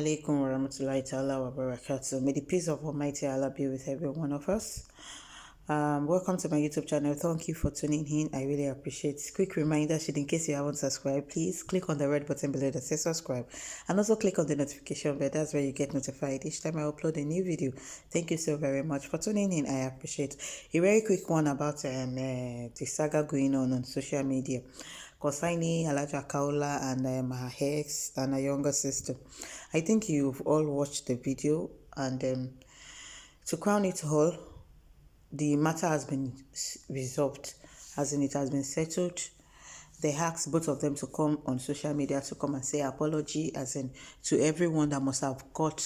alaikum warahmatullahi ta'ala wa barakatuh. May the peace of Almighty Allah be with every one of us. Welcome to my YouTube channel. Thank you for tuning in. I really appreciate it. Quick reminder, in case you haven't subscribed, please click on the red button below that says subscribe and also click on the notification bell. That's where you get notified each time I upload a new video. Thank you so very much for tuning in. I appreciate it. A very quick one about the saga going on social media concerning Alhaja Kaola and her ex and her younger sister. I think you've all watched the video, and to crown it all, the matter has been resolved, as in it has been settled. They asked both of them to come on social media to come and say apology, as in to everyone that must have got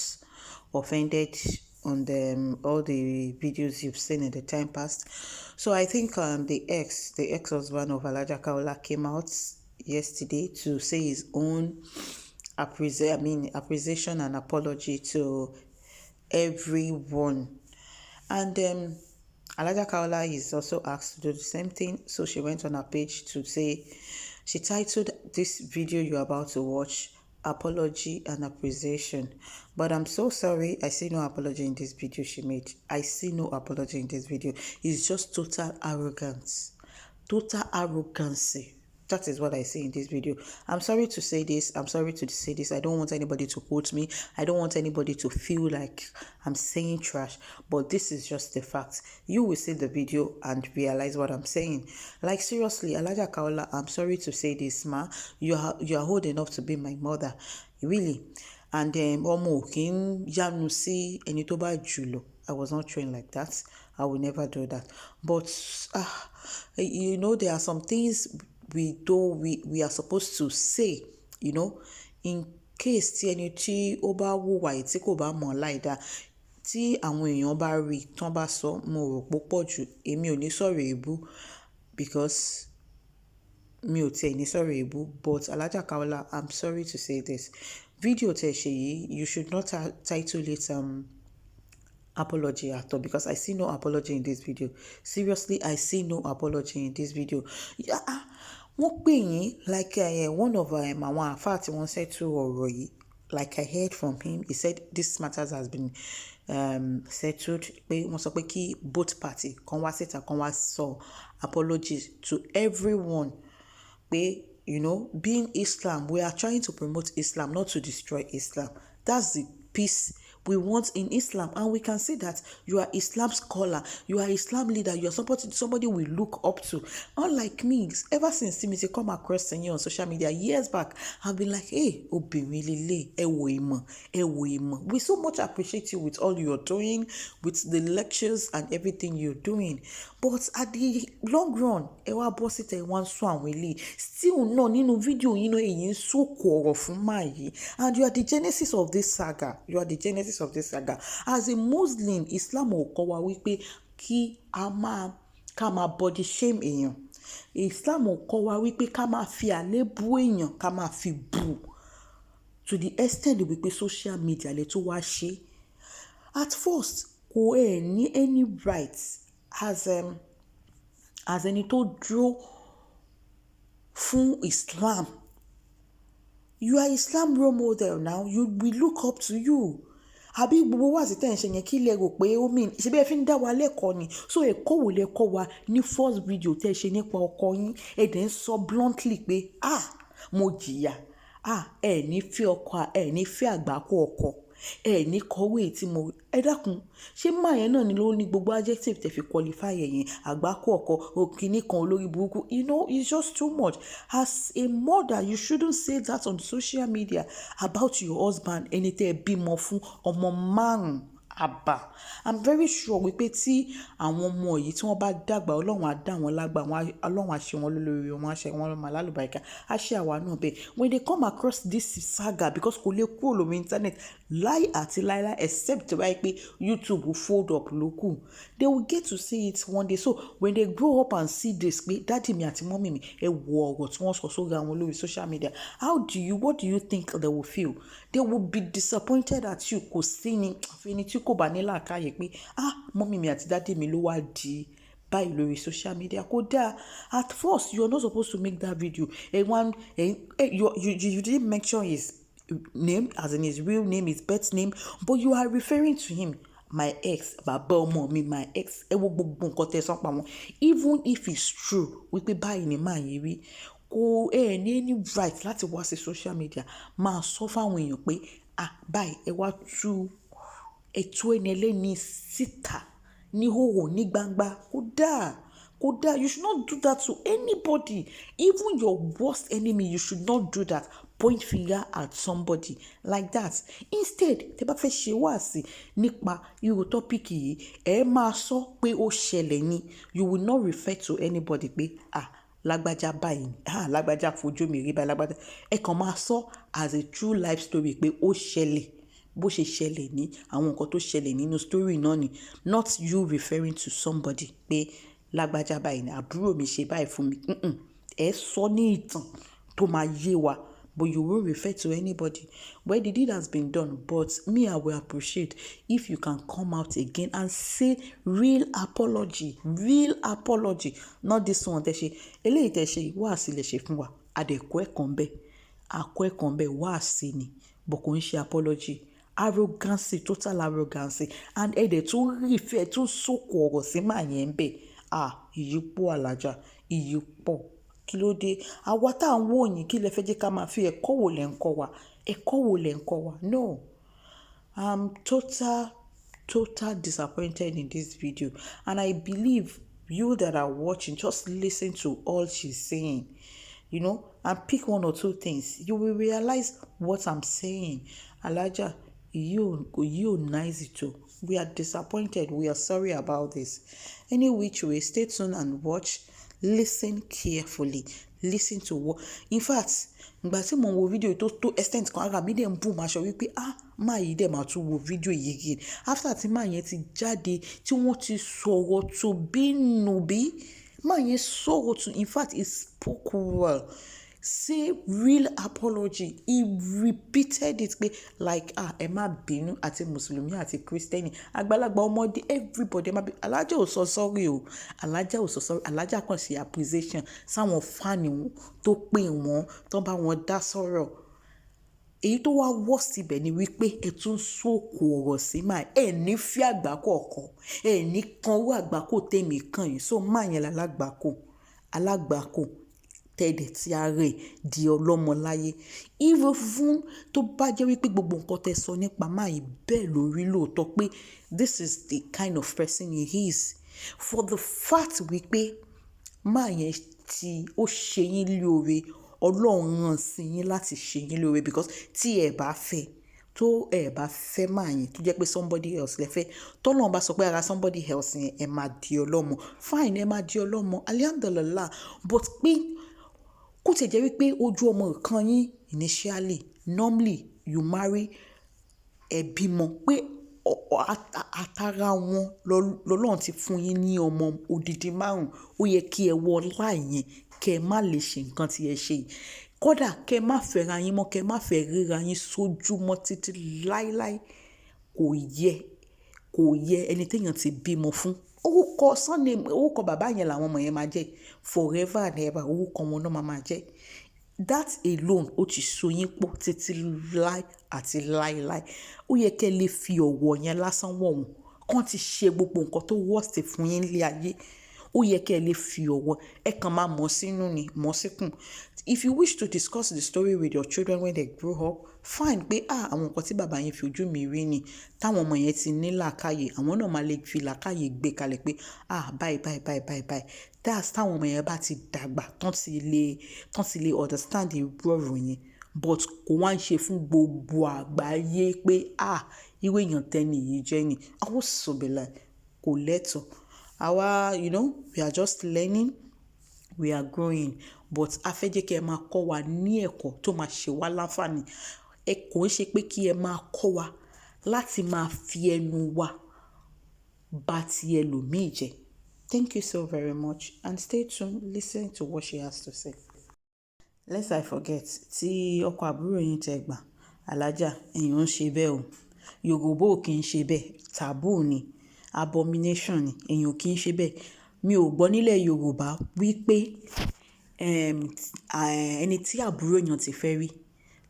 offended on all the videos you've seen in the time past. So I think the ex-husband of Alhaja Kaola came out yesterday to say his own appreciation and apology to everyone. And Alhaja Kaola is also asked to do the same thing. So she went on her page to say, she titled this video you're about to watch, Apology and Appreciation. But I'm so sorry, I see no apology in this video she made. I see no apology in this video. It's just total arrogance. Total arrogancy. That is what I see in this video. I'm sorry to say this. I don't want anybody to quote me. I don't want anybody to feel like I'm saying trash. But this is just the fact. You will see the video and realize what I'm saying. Like seriously, Alhaja Kaola, I'm sorry to say this, ma. You are old enough to be my mother. Really. And ọmọ òkè ń yánu sí ẹni tó bá jù lọ. I was not trained like that. I will never do that. But there are some things we are supposed to say, in case tí ẹni tí ó bá wùwà tí kò bá mọ̀ láìda, tí àwọn èèyàn bá rí tán bá sọ, mo rò pó pọ̀ jù, èmi ò ní sọ̀rọ̀ èébú because mi ò tiẹ̀ ní sọ̀rọ̀ èébú. But Alhaja Kaola, I'm sorry to say this. Video tẹ́ ṣe yìí, you should not title it apology at all, because I see no apology in this video. Seriously, I see no apology in this video. Wọ́n pè yín like one of àwọn àfáà tí wọ́n said to ọ̀rọ̀ yìí, like I heard from him, he said this matters has been settled, pé wọ́n sọ pé kí both party kan wá síta kan wá sọ apologies to everyone, pé being Islam, we are trying to promote Islam, not to destroy Islam. That's the peace we want in Islam. And we can see that you are Islam scholar, you are Islam leader, you are somebody we look up to. Unlike me, ever since Timothy come across you on social media years back, I've been like, hey, obìnrin lele, ẹ wò ìmọ̀. We so much appreciate you with all you're doing, with the lectures and everything you're doing. But at the long run, ẹ wá bọ́ síta ẹ wá ń sọ àwọn eléyìí. Still náà nínú fídíò yìí náà èyí ń sọ̀kò ọ̀rọ̀ fún máa yìí. And you are the genesis of this saga. As a Muslim, Islam ò kọ́ wa wípé ká máa body shame èèyàn. Islam ò kọ́ wa wípé ká máa fi àlébù èèyàn, ká máa fi bù. To the extent wípé social media lè tó wá ṣe. At first, kò ní any rights as ẹni tó dúró fún Islam. You are Islam role model now. We look up to you. Àbí gbogbo wá sí tẹ́ ń ṣe yẹn kí lẹ rò pé ó mean ṣe bẹ́ẹ̀ fi ń dá wa lẹ́kọ̀ọ́ ni. So ẹ̀kọ́ wo lẹ kọ́ wa ní first video tẹ́ ṣe nípa ọkọ yín, ẹ dẹ̀ ń sọ bluntly pé mo jìyà, ẹ ní fẹ́ ọkọ, ẹ ní fẹ́ àgbákò ọkọ, ẹ ní kọ̀wé tí mo ẹ dákun ṣé máa yẹn náà ni ló ní gbogbo adjective tẹ́ fi qualify ẹ̀yìn àgbákò ọkọ òkìní kan olórí burúkú. It's just too much. As a mother, you shouldn't say that on social media about your husband. Ẹni tẹ́ ẹ bímọ fún ọmọ márùn-ún. I'm very sure wípé tí àwọn ọmọ yìí tí wọ́n bá dàgbà, Ọlọ́run á dá wọn lágbà, Ọlọ́run á ṣe wọn lólórí, wọn á ṣe wọn lọ́mọ alálùbáríkà, á ṣe àwa náà bẹ́ẹ̀. When they come across this saga, because kò lè kúrò lórí internet láì àti láíláí, except tó bá yẹ pé YouTube will fold up lókù, they will get to see it one day. So when they grow up and see this, pé dáàdì mi àti mọ́mì mi ẹ wo ọ̀rọ̀ tí wọ́n sọ sórí àwọn lórí social media, what do you think they will feel? They will be disappointed at you. Kò sí ni àfẹ́ni tí kò bá ní làákàyè pé mọ́mì mi àti dáàdì mi ló wá di báyìí lórí social media. Kódà at first you are not supposed to make that video. You didn't mention his name, as in his real name, his birth name, but you are referring to him, my ex, bàbá ọmọ mi, my ex. Ẹ wo gbogbo nǹkan tẹ́ sọ pa wọn. Even if it's true wípé báyìí ni máa yẹ rí, kò ní any right láti wá sí social media máa sọ fáwọn èèyàn pé báyìí ẹ wá tú ẹni ẹlẹ́ni síta ní hòhò ní gbangba. Kódà, you should not do that to anybody. Even your worst enemy, you should not do that. Point finger at somebody like that. Instead, tẹ́ bá fẹ́ ṣe wáàsí nípa irú tọ́píìkì yìí, ẹ máa sọ pé ó ṣẹlẹ̀ ni. You will not refer to anybody pé lágbájá báyìí, lágbájá fojú mi rí báyìí, lágbájá. Ẹ kàn máa sọ as a true life story pé ó ṣẹlẹ̀. Bó ṣe ṣẹlẹ̀ ní àwọn nǹkan tó ṣẹlẹ̀ nínú story náà ni, not you referring to somebody pé lágbájá báyìí ni àbúrò mi ṣe báyìí fún mi. Ẹ sọ ní ìtàn tó máa yé wa, but you won't refer to anybody. Well, the deed has been done, but me, I will appreciate if you can come out again and say real apology, not this one tẹ́ ṣe. Eléyìí tẹ́ ṣe wáàsí lè ṣe fún wa. Àdẹ̀kọ́ ẹ̀kan bẹ́ẹ̀ wáàsí ni, but kò ń ṣe apology. Arrogance, total arrogance, and ẹ̀dẹ̀ tó refer tó sókò ọ̀rọ̀ sí màá yẹn bẹ́ẹ̀. Ìyí pọ̀ Alhaja, ìyí pọ̀. Kí ló dé? Àwa tá à ń wò yín, kí lẹ fẹ́ jẹ́ ká máa fi ẹ̀kọ́ wo lẹ̀ ń kọ́ wa? No. I'm total disappointed in this video, and I believe you that are watching, just listen to all she's saying, and pick one or two things. You will realize what I'm saying. Alhaja, you nice it too. We are disappointed. We are sorry about this. Any which way, stay tuned and watch. Listen carefully. Listen to what. In fact, ìgbà tí mo wo fídíò tó extent kan ara mi dẹ̀ ń bù máa sọ wípé máa yìí dẹ̀ máa tún wo fídíò yìí again. After tí máa yẹn ti jáde tí wọ́n ti sọ̀rọ̀ tó bí nùbí, máa yẹn sọ̀rọ̀ tó, in fact, he spoke well. Say real apology. He repeated it pé like ẹ má bínú àti mùsùlùmí àti kírísítẹ́nì àgbàlagbà ọmọdé everybody ẹ má bínú. Alhaja ò sọ sorry o. Alhaja kàn ṣe appreciation sáwọn fáànì wọn tó pè wọ́n tó bá wọn dá sọ̀rọ̀. Èyí tó wá worst ibẹ̀ ni wípé ẹ tún sókò ọ̀rọ̀ sí máa ẹ ní fi àgbákò ọkọ ẹ ní kanwó àgbákò tèmi kàn yín. So máa yẹn alágbákò tẹ̀dẹ̀ tí a rẹ̀ di ọlọ́mọ láyé. Even fún tó bá jẹ́ wípé gbogbo nǹkan tẹ́ sọ nípa máa yìí bẹ́ẹ̀ lórí lóòótọ́ pé this is the kind of person he is. For the fact wípé máa yẹn tí ó ṣe yín lóore, Ọlọ́run rán sí yín láti ṣe yín lóore, because tí ẹ bá fẹ́ máa yẹn tó jẹ́ pé somebody else lẹ fẹ́, tọ́lọ́run bá sọ pé ara somebody else yẹn ẹ máa di ọlọ́mọ, fine, ẹ máa di ọlọ́mọ, alhamdulillah. But pé kó tẹ̀ jẹ́ wípé ojú ọmọ kan yín initially, normally you marry ẹ bímọ pé àtàrà wọn lọ́lọ́run ti fún yín ní ọmọ odidi 5, ó yẹ kí ẹ wọ láì yẹn kẹ́ ẹ má lè ṣe nǹkan tí ẹ ṣe yìí. Kódà kẹ́ ẹ má fẹ́ra yín mọ́, kẹ́ ẹ má fẹ́ ríra yín sójú mọ́ títí láíláí. Kò yẹ ẹni téèyàn ti bímọ fún. Orúkọ bàbá yẹn làwọn ọmọ yẹn máa jẹ́ forever and ever. Orúkọ wọn náà máa jẹ́. That alone ó ti so yín pọ̀ títí láí àti láíláí. Ó yẹ kẹ́ ẹ lè fi ọ̀wọ̀ yẹn lásán wọ̀ wọ́n. Kán ti ṣe gbogbo nǹkan tó worst fún yín nílé ayé. Ó yẹ kẹ́ ẹ lè fi ọ̀wọ̀ ẹ kàn máa mọ̀ sínú ni, mọ̀ síkùn. If you wish to discuss the story with your children when they grow up, fine, pé àwọn nǹkan tí bàbá yẹn fi ojú mi rí ni, táwọn ọmọ yẹn ti ní làákàyè, àwọn náà máa lè fi làákàyè gbé kalẹ̀ pé báyìí. That's táwọn ọmọ yẹn bá ti dàgbà tán ti lè understand irú ọ̀rọ̀ yẹn. But kò wá ń ṣe fún gbogbo àgbáyé pé irú èèyàn tẹ́ni yìí jẹ́ ni. Àwọn sọ̀bẹ̀là kò lẹ́tọ̀ọ́. Àwa, we are just learning, we are growing, but a fẹ́ jẹ́ kí ẹ máa kọ́ wa ní ẹ̀kọ́ tó máa ṣe wá láǹfààní. Ẹ kò ń ṣe pé kí ẹ máa kọ́ wa láti máa fi ẹnu wa bà ti ẹlòmíì jẹ́. Thank you so very much, and stay tuned, listen to what she has to say. Lest I forget, tí ọkọ àbúrò yín tẹ́ gbà, Alhaja, èèyàn ń ṣe bẹ́ẹ̀ o. Yorùbá ò kí ń ṣe bẹ́ẹ̀, taboo ni, abomination ni, èèyàn kì í ṣe bẹ́ẹ̀. Mi ò gbọ́ nílẹ̀ Yorùbá wípé ẹni tí àbúrò yàn ti fẹ́ rí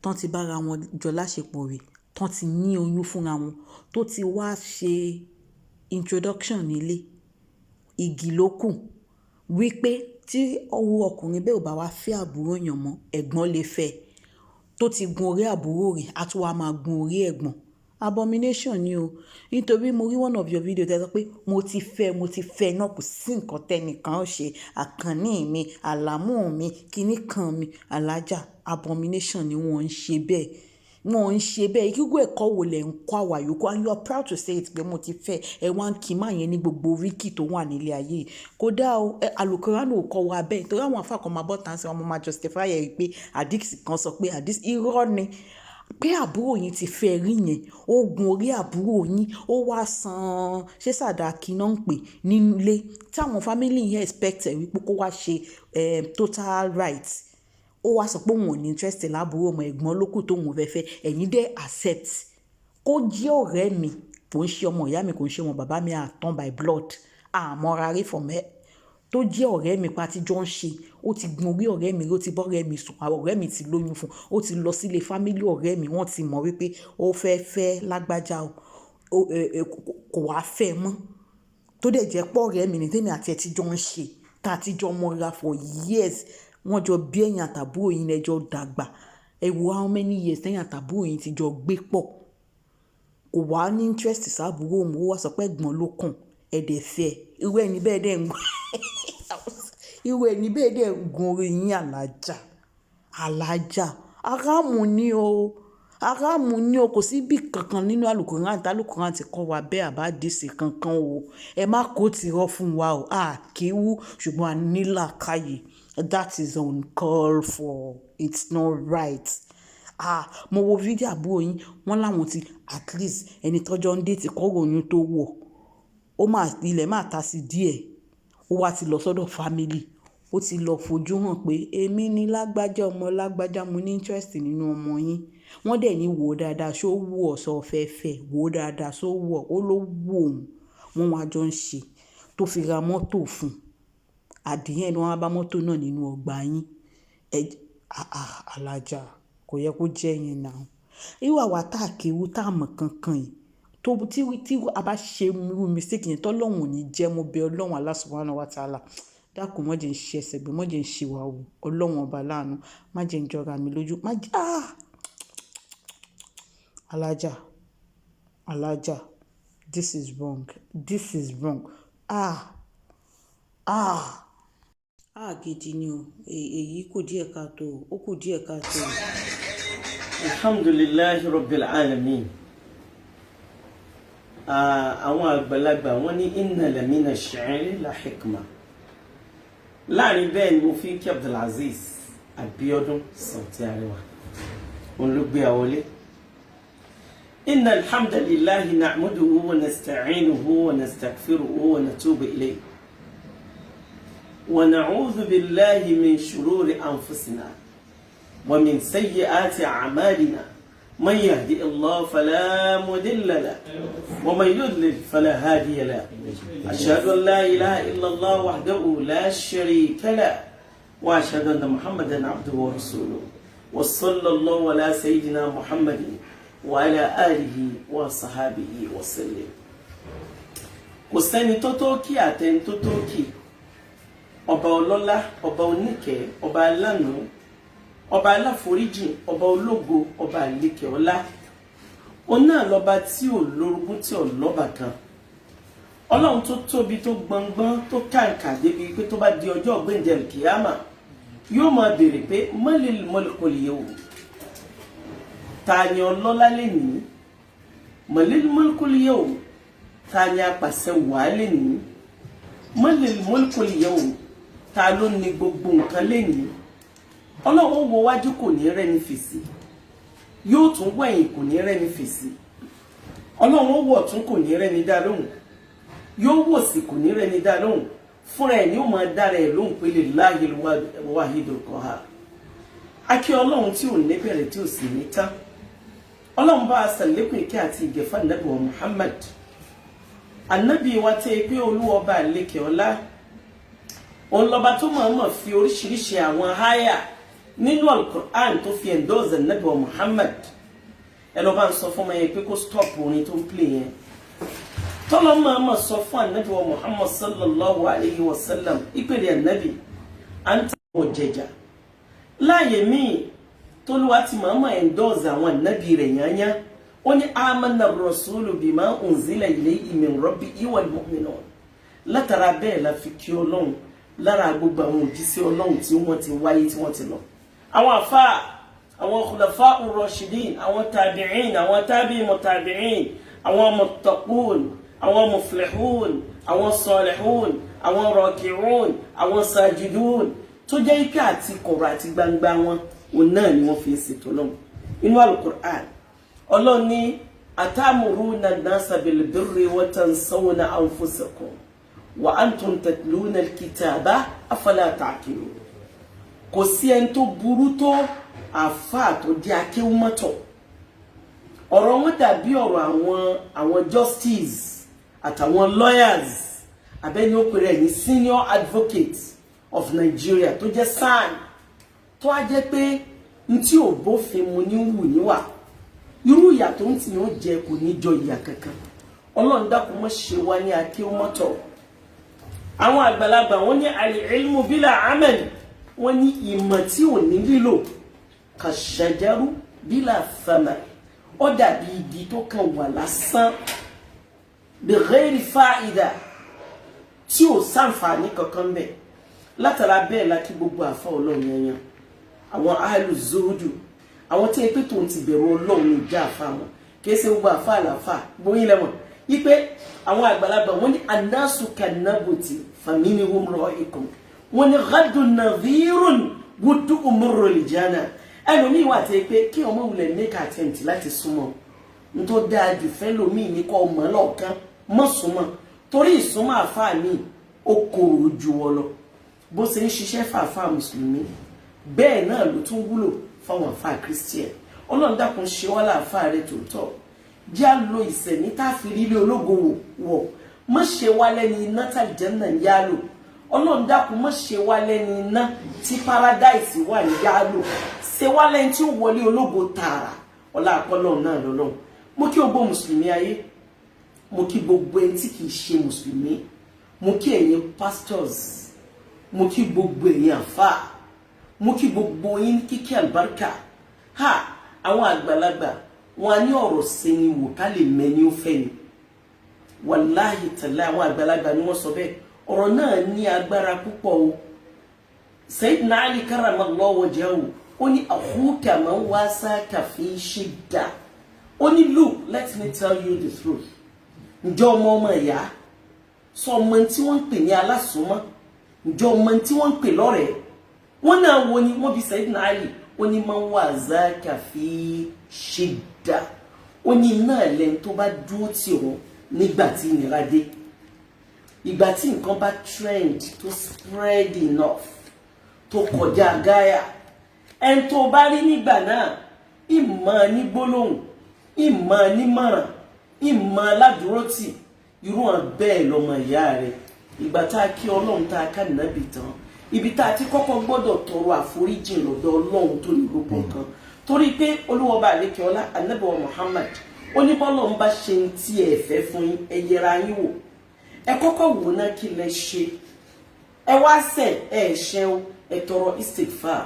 tán ti bára wọn jọ láṣepọ̀ rí tán ti ní oyún fúnra wọn tó ti wá ṣe introduction nílé igi ló kù wípé tí ọwọ́ ọkùnrin bẹ́ẹ̀ ò bá wá fẹ́ àbúrò yàn mọ́ ẹ̀gbọ́n lè fẹ́ tó ti gun orí àbúrò rí á tún wá máa gun orí ẹ̀gbọ́n abomination ni o nítorí mo rí one of your video tẹ́ sọ pé mo ti fẹ́ náà kò sí nǹkan tẹ́nìkan ó ṣe àkànní mi àlámù mi kinní kan mi alájà abomination ni wọ́n ń ṣe bẹ́ẹ̀ wọ́n ń ṣe bẹ́ẹ̀ kíkú ẹ̀kọ́ wo lẹ̀ ń kọ́ àwa yòókù and you are proud to say it pé mo ti fẹ́ ẹ wá ń kí máa yẹn ní gbogbo oríkì tó wà nílé ayé kódà o àlùkòránù ò kọ́ wa bẹ́ẹ̀ torí àwọn afáàkọ́ máa bọ́ tán sí wọn máa justify ẹ̀ pé àdìsí kan sọ pé àdìsí irọ́ ni pé àbúrò yín ti fẹ́ rí yẹn ó gun orí àbúrò yín ó wá san ṣé sàdáàkì náà ń pè nílé táwọn family yẹn expect ẹ̀ wípé kó wá ṣe total rights ó wá sọ pé òun ò ní interest lábúrò ọmọ ẹ̀gbọ́n lókù tóun fẹ́fẹ́ ẹ̀yin dẹ́ accept kó jẹ́ ọ̀rẹ́ mi kò ń ṣe ọmọ ìyá mi kò ń ṣe ọmọ bàbá mi àtàn by blood àmọ́ra rí fọ̀mẹ́ tó jẹ́ ọ̀rẹ́ mi pa tíjọ́ ń ṣe ó ti gun orí ọ̀rẹ́ mi ló ti bọ́ ọ̀rẹ́ mi sùn ọ̀rẹ́ mi ti lóyún fún ó ti lọ sílé fámílì ọ̀rẹ́ mi wọ́n ti mọ̀ wípé ó fẹ́ lágbájá kò wá fẹ́ mọ́ tó dẹ̀ jẹ́ pọ̀ ọ̀rẹ́ mi ní tèmi àti ẹ̀ tíjọ́ ń ṣe tá a tíjọ́ mọ́ra for years wọ́n jọ bí ẹ̀yìn àtàbúrò yín lẹ́jọ́ dàgbà ẹ wo how many years ẹ̀yìn àtàbúrò yín ti jọ gbé pọ̀ kò wá ní interest sábúrò òun ó wá sọ pé ẹ̀gbọ́n ló kàn ẹ̀dẹ̀ fẹ́ irú ẹni bẹ́ẹ̀ dẹ̀ ń gun orí yín alájà aráàmù ni o kò sí bí kankan nínú Al-Qur'an ti kọ́ wa bẹ́ẹ̀ àbádìsí kankan o ẹ má kó tirọ́ fún wa o àkíwú ṣùgbọ́n a nílà káyè that is uncalled for it's not right mo wo fídíò àbúrò yín wọ́n láwọn ti at least ẹni tọ́jọ́ ń dé ti kọ́rọ̀ oyún tó wọ̀ ilẹ̀ máa ta sí díẹ̀ ó wá ti lọ sọ́dọ̀ family ó ti lọ fojú hàn pé èmi ní lágbájá ọmọ lágbájá mo ní interest nínú ọmọ yín wọ́n dẹ̀ ní wò ó dáadáa ṣó wù ọ́ sọ fẹ́fẹ́ wò ó dáadáa ṣó wù ọ́ ó ló wù òun wọ́n wá jọ ń ṣe tó fi ra mọ́tò fún àdìyẹn ni wọ́n bá mọ́tò náà nínú ọgbà yín alájà kò yẹ kó jẹ́ yẹn náà irú àwa tá a kéwu tá a mọ̀ kankan yìí tí a bá ṣe irú mistake yẹn tọ́lọ́hún ò ní jẹ́ mo bẹ̀ Ọlọ́run Allah subhanahu wa ta'ala dákun má jẹ́ ń ṣe ẹsẹ̀ gbé má jẹ́ ń ṣe wà wò Ọlọ́run ọba láàánú má jẹ́ ń jọra mi lójú má jẹ́ alájà this is wrong gidi ni o èyí kù díẹ̀ káàtó ó kù díẹ̀ káàtó. alhamdulillahi rabbil alamin àwọn àgbàlagbà wọ́n ní inna lamina ash-shi'ri la hikma láàrin bẹ́ẹ̀ ni mo fi kí Abdulaziz Abiodun Sauty Arẹwà òun ló gbé àwọlé. inna alhamdulillahi na'maduhu wa nasta'inuhu wa nastaghfiruhu wa natubu ilayhi wa na'udhu billahi min shururi anfusina wa min sayyiati a'malina من يهدي الله فلا مضل له ومن يضلل فلا هادي له أشهد أن لا إله إلا الله وحده لا شريك له وأشهد أن محمدا عبده ورسوله وصلى الله على سيدنا محمد وعلى آله وصحابه وسلم kò sẹ́ni tó tó kí àtẹni tó tó kí ọba ọlọ́lá ọba oníkẹ́ ọba alánú ọba aláforíjìn ọba ológo ọba àlékè ọlá òun náà lọba tí ò lórogún tí ò lọ́ba kan ọlọ́run tó tóbi tó gbọngbọ́n tó kàǹkà débi pé tó bá di ọjọ́ ọ̀gbẹ́ǹdẹ̀ kìámà yóò máa béèrè pé mọ́lẹ̀ mọ́lẹ̀kọ́lì yẹ̀wò ta ni ọlọ́lá lẹ́nìí mọ́lẹ̀ mọ́lẹ̀kọ́lì yẹ̀wò ta ni apàṣẹ wàá lẹ́nìí mọ́lẹ̀ mọ́lẹ̀kọ́lì yẹ̀wò ta ló ní gbogbo nǹkan lẹ́nìí ọlọ́run wo wájú kò ní rẹ́ni fèsì yóò tún wẹ̀yìn kò ní rẹ́ni fèsì ọlọ́run wọ̀ tún kò ní rẹ́ni dá lóhùn yóò wò sí kò ní rẹ́ni dá lóhùn fúnra ẹ̀ ní ó máa dára ẹ̀ lóhùn pé lillahil wahidul qahhar akí ọlọ́run tí ò ní bẹ̀rẹ̀ tí ò sì ní tán ọlọ́run bá a sàlékún ìkẹ́ àti ìgẹ̀fà nàbì wa Muhammad ànábì wa tẹ́ pé olúwa bá lékè ọlá òun lọ́ba tó máa mọ̀ fi oríṣiríṣi àwọn háyà nínú al-Qur'an tó fi endorse Ànábì wa Muhammad ẹ lọ bá ń sọ fún ọmọ yẹn pé kó stop orin tó ń play yẹn tọ́lọ́ máa sọ fún Ànábì wa Muhammad sallallahu alayhi wa sallam ìpèlè Ànábì à ń tàwọn jẹjà láàyè míì tólúwa ti máa endorse àwọn Ànábì rẹ̀ yányá ó ní amanna rasulu bima unzila ilayhi min rabbihi wal mu'minun látara bẹ́ẹ̀ la fi kí Ọlọ́run lára gbogbo àwọn òjíṣẹ́ Ọlọ́run tí wọ́n ti wáyé tí wọ́n ti lọ àwọn àfáà àwọn khulafa ur-rashidin àwọn tabi'in àwọn tabi'i mutabi'in àwọn muttaqun àwọn muflihun àwọn salihun àwọn raki'un àwọn sajidun tó jẹ́ ike àti kọ̀rọ̀ àti gbangba wọn òun náà ni wọ́n fi ṣètò lọ́wọ́ inú al-Qur'an Ọlọ́run ní atamuruna an-nasa bil-birri wa tansawna anfusakum wa antum tatluna al-kitaba afala ta'qilun kò sí ẹni tó burú tó àfáà tó jẹ́ akéwúmọ́tọ̀ ọ̀rọ̀ wọn dàbí ọ̀rọ̀ àwọn justice àtàwọn lawyers abẹ́ni ó pèrè ní senior advocate of Nigeria tó jẹ́ SAN tó á jẹ́ pé n tí ò bófin mu ní wù níwà irú ìyà tó ń tì yàn jẹ kò ní jọ ìyà kankan Ọlọ́run dákun mọ́ ṣe wá ní akéwúmọ́tọ̀ àwọn àgbàlagbà wọ́n ní al-ilmu bila amal wọ́n ní ìmọ̀ tí ò ní lílò kàṣàjárú bílà fama ó dàbí igi tó kàn wà lásán bi ghairi fa'ida tí ò ṣàǹfààní kankan bẹ́ẹ̀ látara bẹ́ẹ̀ la kí gbogbo àfa Ọlọ́run yanyan àwọn ahlu zuhudu àwọn tí pé tó ti bẹ̀rù Ọlọ́run ní ìjà àfa wọn kìí ṣe gbogbo àfa àlàfà bóyí lẹ́wọ̀n wípé àwọn àgbàlagbà wọ́n ní annasu kannabuti faminihum ra'ikum wọ́n ní ghadun nadhirun wudu umurru lijana ẹlòmíì wà tí pé kí ọmọ wulẹ̀ make attempt láti súnmọ́ n tó dáa jù fẹ́ lòmíì ní kọ́ ọmọ lọ́ọ̀kan mọ́ súnmọ́ torí ìsúnmọ́ àfáà mi ó korò ju wọ lọ bó ṣe ń ṣiṣẹ́ fàáfáà mùsùlùmí bẹ́ẹ̀ náà ló tún wúlò fáwọn àfáà Christian Ọlọ́run dákun ṣe wá láàfáà rẹ̀ tòótọ́ jẹ́ à lo ìsẹ̀mí tá a fi rí ilé ológo wọ̀ má ṣe wá lẹ́ni iná tàbí Jánnà ń yá lò Ọlọ́run dákun má ṣe wá lẹ́ni iná tí paradise wà ní yá lò ṣe wá lẹ́ni tí ó wọlé ológo tààrà ọlá àpọ́lọ́ náà lọ́lọ́run mo kí gbogbo mùsùlùmí ayé mo kí gbogbo ẹni tí kìí ṣe mùsùlùmí mo kí ẹ̀yin pastors mo kí gbogbo ẹ̀yin àfáà mo kí gbogbo yín kíkí àlùbáríkà ha àwọn àgbàlagbà wọn ní ọ̀rọ̀ sẹ́ni wò ká lè mẹ́ni ó fẹ́ ni wàláhì tàlá àwọn àgbàlagbà ni wọ́n sọ bẹ́ẹ̀ ọ̀rọ̀ náà ní agbára púpọ̀ o Sayyidina Ali karramallahu wajhahu ó ní akhuka man wasaka fi shidda ó ní look let me tell you the truth ǹjọ́ ọmọ ìyá sọ ọmọ tí wọ́n ń pè ní alásùnmọ́ ǹjọ́ ọmọ tí wọ́n ń pè lọ́rẹ̀ẹ́ wọ́n náà wo ni wọ́n bí Sayyidina Ali ó ní man wasaka fi shidda ó ní náà lẹ́ni tó bá dúró tì wọ́n nígbà tí ìnira dé ìgbà tí nǹkan bá trend tó spread enough tó kọjá gáyà ẹni tó bá rí nígbà náà ìmọ̀ ní gbólóhùn ìmọ̀ ní mọ̀ràn ìmọ̀ aládùúrótì irú hàn bẹ́ẹ̀ lọ́mọ ìyá rẹ̀ ìgbà tá a kí Ọlọ́run tá a ká nàbì tán ibi tá a ti kọ́kọ́ gbọ́dọ̀ tọrọ àforíjì lọ́dọ̀ Ọlọ́run tó ní gbogbo nǹkan torí pé olúwọba àlékè ọlá Ànábì wa Muhammad ó ní bọ́lọ̀ ń bá ṣe ń tí ẹ fẹ́ fún yín ẹ yẹra yín wò ẹ kọ́kọ́ wò náà kí lẹ ṣe ẹ wá ṣẹ̀ ẹ ṣẹun ẹ tọrọ istighfar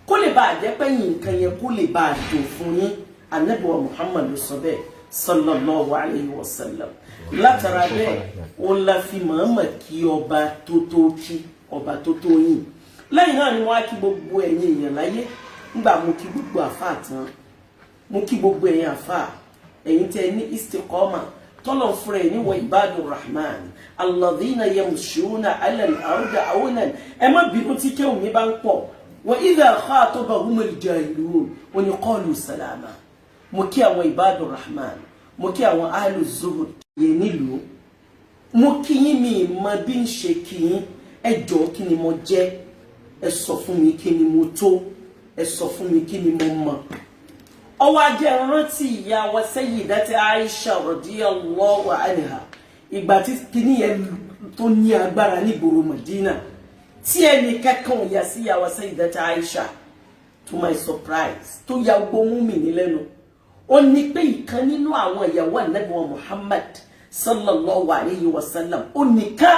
kó lè bá àjẹ́ pé nǹkan yẹn kó lè bá àdùn fún yín Ànábì wa Muhammad ló sọ bẹ́ẹ̀ sallallahu alayhi wa sallam látara bẹ́ẹ̀ ó la fi mọ̀ọ́mọ̀ kí ọba tó tó kí ọba tó tó yìn lẹ́yìn náà ni wọ́n á kí gbogbo ẹ̀yin èèyàn láyé nígbà mo kí gbogbo àfáà tán mo kí gbogbo ẹ̀yin àfáà ẹ̀yin tẹ́ ní istiqama tọ́lọ̀ fúnra ẹ̀ ní wa ibadur rahman alladhina yamshuna ala al-ardi awnan ẹ má bínú tí kéwù mi bá ń pọ̀ wa idha khatabahumul jahilun wa qalu salama mo kí àwọn ibadur rahman mo kí àwọn ahlu zuhud yẹn nílùú mo kí yín mi mọ bí ń ṣe kí yín ẹ jọ̀ọ́ kí ni mo jẹ́ ẹ sọ fún mi kí ni mo tó ẹ sọ fún mi kí ni mo mọ̀ ọwọ́ ajẹ́ rántí ìyá wa Sayyidati Aisha radiyallahu anha ìgbà tí kíní yẹn tó ní agbára ní ìgboro Madina tí ẹni kankan yà sí ìyá wa Sayyidati Aisha to my surprise tó ya gbogbo mùmínì lẹ́nu ó ní pé ìkan nínú àwọn ìyàwó Ànábì wa Muhammad sallallahu alayhi wa sallam ó nìkan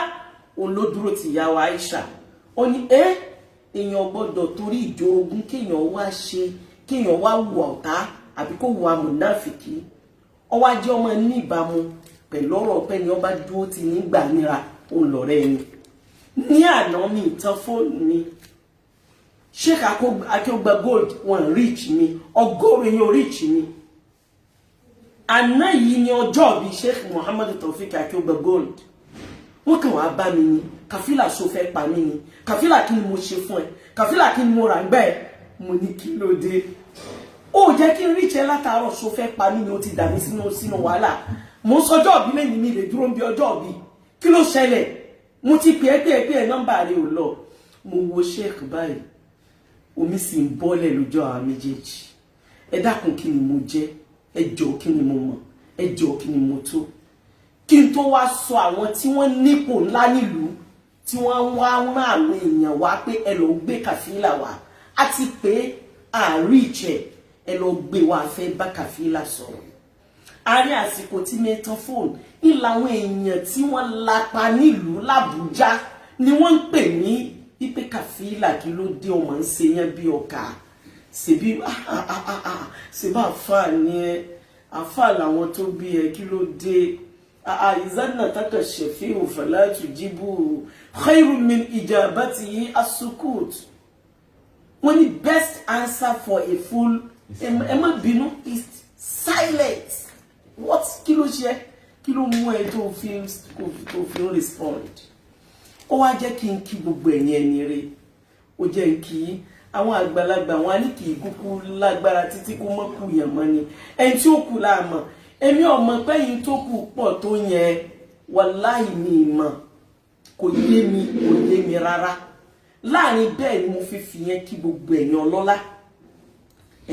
olódúró ti ìyá wa Aisha ó ní èèyàn gbọ́dọ̀ torí ìjogún kéèyàn wá wù ọ̀tá àbí kó wù amúnáfìkì ó wá jẹ́ ọmọ ní ìbámu pẹ̀lú ọ̀rọ̀ pé ni ọba dúró ti nígbà nira òun lọ̀rẹ́ ni ní àná mi ìtàn fóònù mi Sheikh Akeugba Gold wọn reach mi ọgọ́rùn yóò reach mi àná yìí ni ọjọ́ bí Sheikh Muhammad Taofeek Akeugba Gold wọ́n kàn wá bá mi ni kàfílà so fẹ́ pa mí ni kàfílà kí ni mo ṣe fún ẹ kàfílà kí ni mo rà gbẹ́ mo ní kí ló dé ó jẹ́ kí n reach ẹ látàárọ̀ so fẹ́ pa mí ni ó ti dà mí sínú wàhálà mo sọjọ́ bí lẹ́yìn mi lè dúró bí ọjọ́ bí kí ló ṣẹlẹ̀ mo ti pè é nọ́mbà rẹ̀ ò lọ mo wo Sheikh báyìí omi sì ń bọ́lẹ̀ lójú àwọn méjèèjì ẹ dákun kí ni mo jẹ́ ẹ jọ̀ọ́ kí ni mo mọ̀ ẹ jọ̀ọ́ kí ni mo tó kí n tó wá sọ àwọn tí wọ́n nípò ńlá nílùú tí wọ́n wá rán àwọn èèyàn wá pé ẹ lọ gbé kàfílà wá àti pé àárí ìjẹ ẹ lọ gbé wá fẹ́ bá kàfílà sọ̀rọ̀ àárín àsìkò tí mẹ́tàn fóònù ìlà àwọn èèyàn tí wọ́n lápa nílùú l'Àbújá ni wọ́n ń pè ní ipe kàfílà kí ló dé ọmọ ń ṣe yẹn bí ọkà ṣèbí ṣèbá àfà ni ẹ àfà làwọn tó bí ẹ kí ló dé ìzánà tàkà ṣẹfí òfàlà tujibu khairun min ijabati as-sukut wọ́n ní best answer for a fool ẹ má bínú is silence. What kí ló ṣe kí ló mú ẹ tó fi respond ó wá jẹ́ kí n kí gbogbo ẹ̀yin ẹni rẹ̀ ó jẹ́ n kí àwọn àgbàlagbà wọn ní kí kúkú lágbára títí kó mọ́ kú yẹn mọ́ ni ẹni tí ó kú láàmọ̀ èmi ọmọ pẹ́yìn tó kù pọ̀ tó yẹn wàláhì ní ìmọ̀ kò yé mi rárá láàrin bẹ́ẹ̀ ni mo fi yẹn kí gbogbo ẹ̀yin ọlọ́lá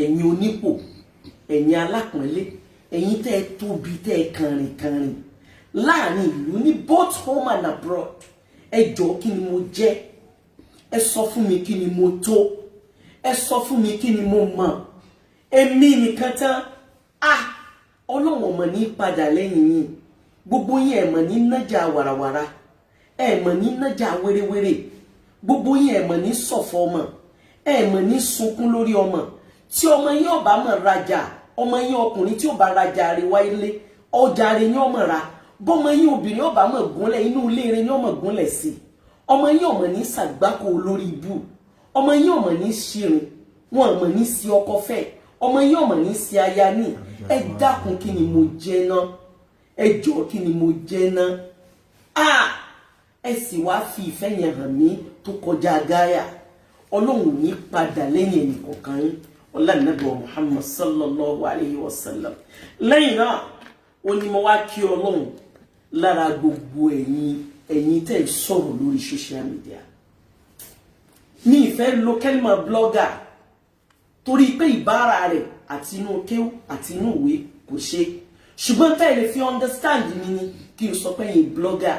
ẹ̀yin onípò ẹ̀yin alápọ̀nlé ẹ̀yin tẹ́ tóbi tẹ́ kànrìnkànrìn láàrin ìlú ní both home and abroad ẹ jọ̀ọ́ kí ni mo jẹ́ ẹ sọ fún mi kí ni mo tó ẹ sọ fún mi kí ni mo mọ̀ èmi nìkan tán Ọlọ́run mọ̀ ní padà lẹ́yìn yín gbogbo yín ẹ mọ̀ ní nájà wàràwàrà ẹ mọ̀ ní nájà wérewére gbogbo yín ẹ mọ̀ ní ṣọ̀fọ̀ ọmọ ẹ mọ̀ ní sunkún lórí ọmọ tí ọmọ yín ó bá mọ̀ rajà ọmọ yín ọkùnrin tí ó bá rajà rẹ̀ wá ilé ọjà rẹ̀ ni ọmọ ra bọ́mọ yín obìnrin ó bá mọ̀ gúnlẹ̀ inú ilé rẹ̀ ni ọmọ gúnlẹ̀ sí ọmọ yín ọmọ ní ṣàgbákò olórí ibú ọmọ yín ọmọ ní ṣìrìn wọn ọmọ ní sí ọkọ fẹ́ ọmọ yín ọmọ ní sí aya ní ẹ dákun kí ni mo jẹ́ náà ẹ jọ̀ọ́ kí ni mo jẹ́ náà ẹ sì wá fi ìfẹ́ yẹn hàn mí tó kọjá gáyà Ọlọ́run ní padà lẹ́yìn ẹnìkọ̀ọ̀kan yín Ànábì Muhammad sallallahu alayhi wa sallam lẹ́yìn náà ó ní mo wá kí Ọlọ́run lára gbogbo ẹ̀yin tẹ́ sọ̀rọ̀ lórí social media ní ìfẹ́ lo kẹ́lìmọ̀ blogger torí pé ìbára rẹ̀ àti inú kéwú àti inú ìwé kò ṣe ṣùgbọ́n tẹ́ lè fi understand mi ni kí n sọ pé ẹ̀yin blogger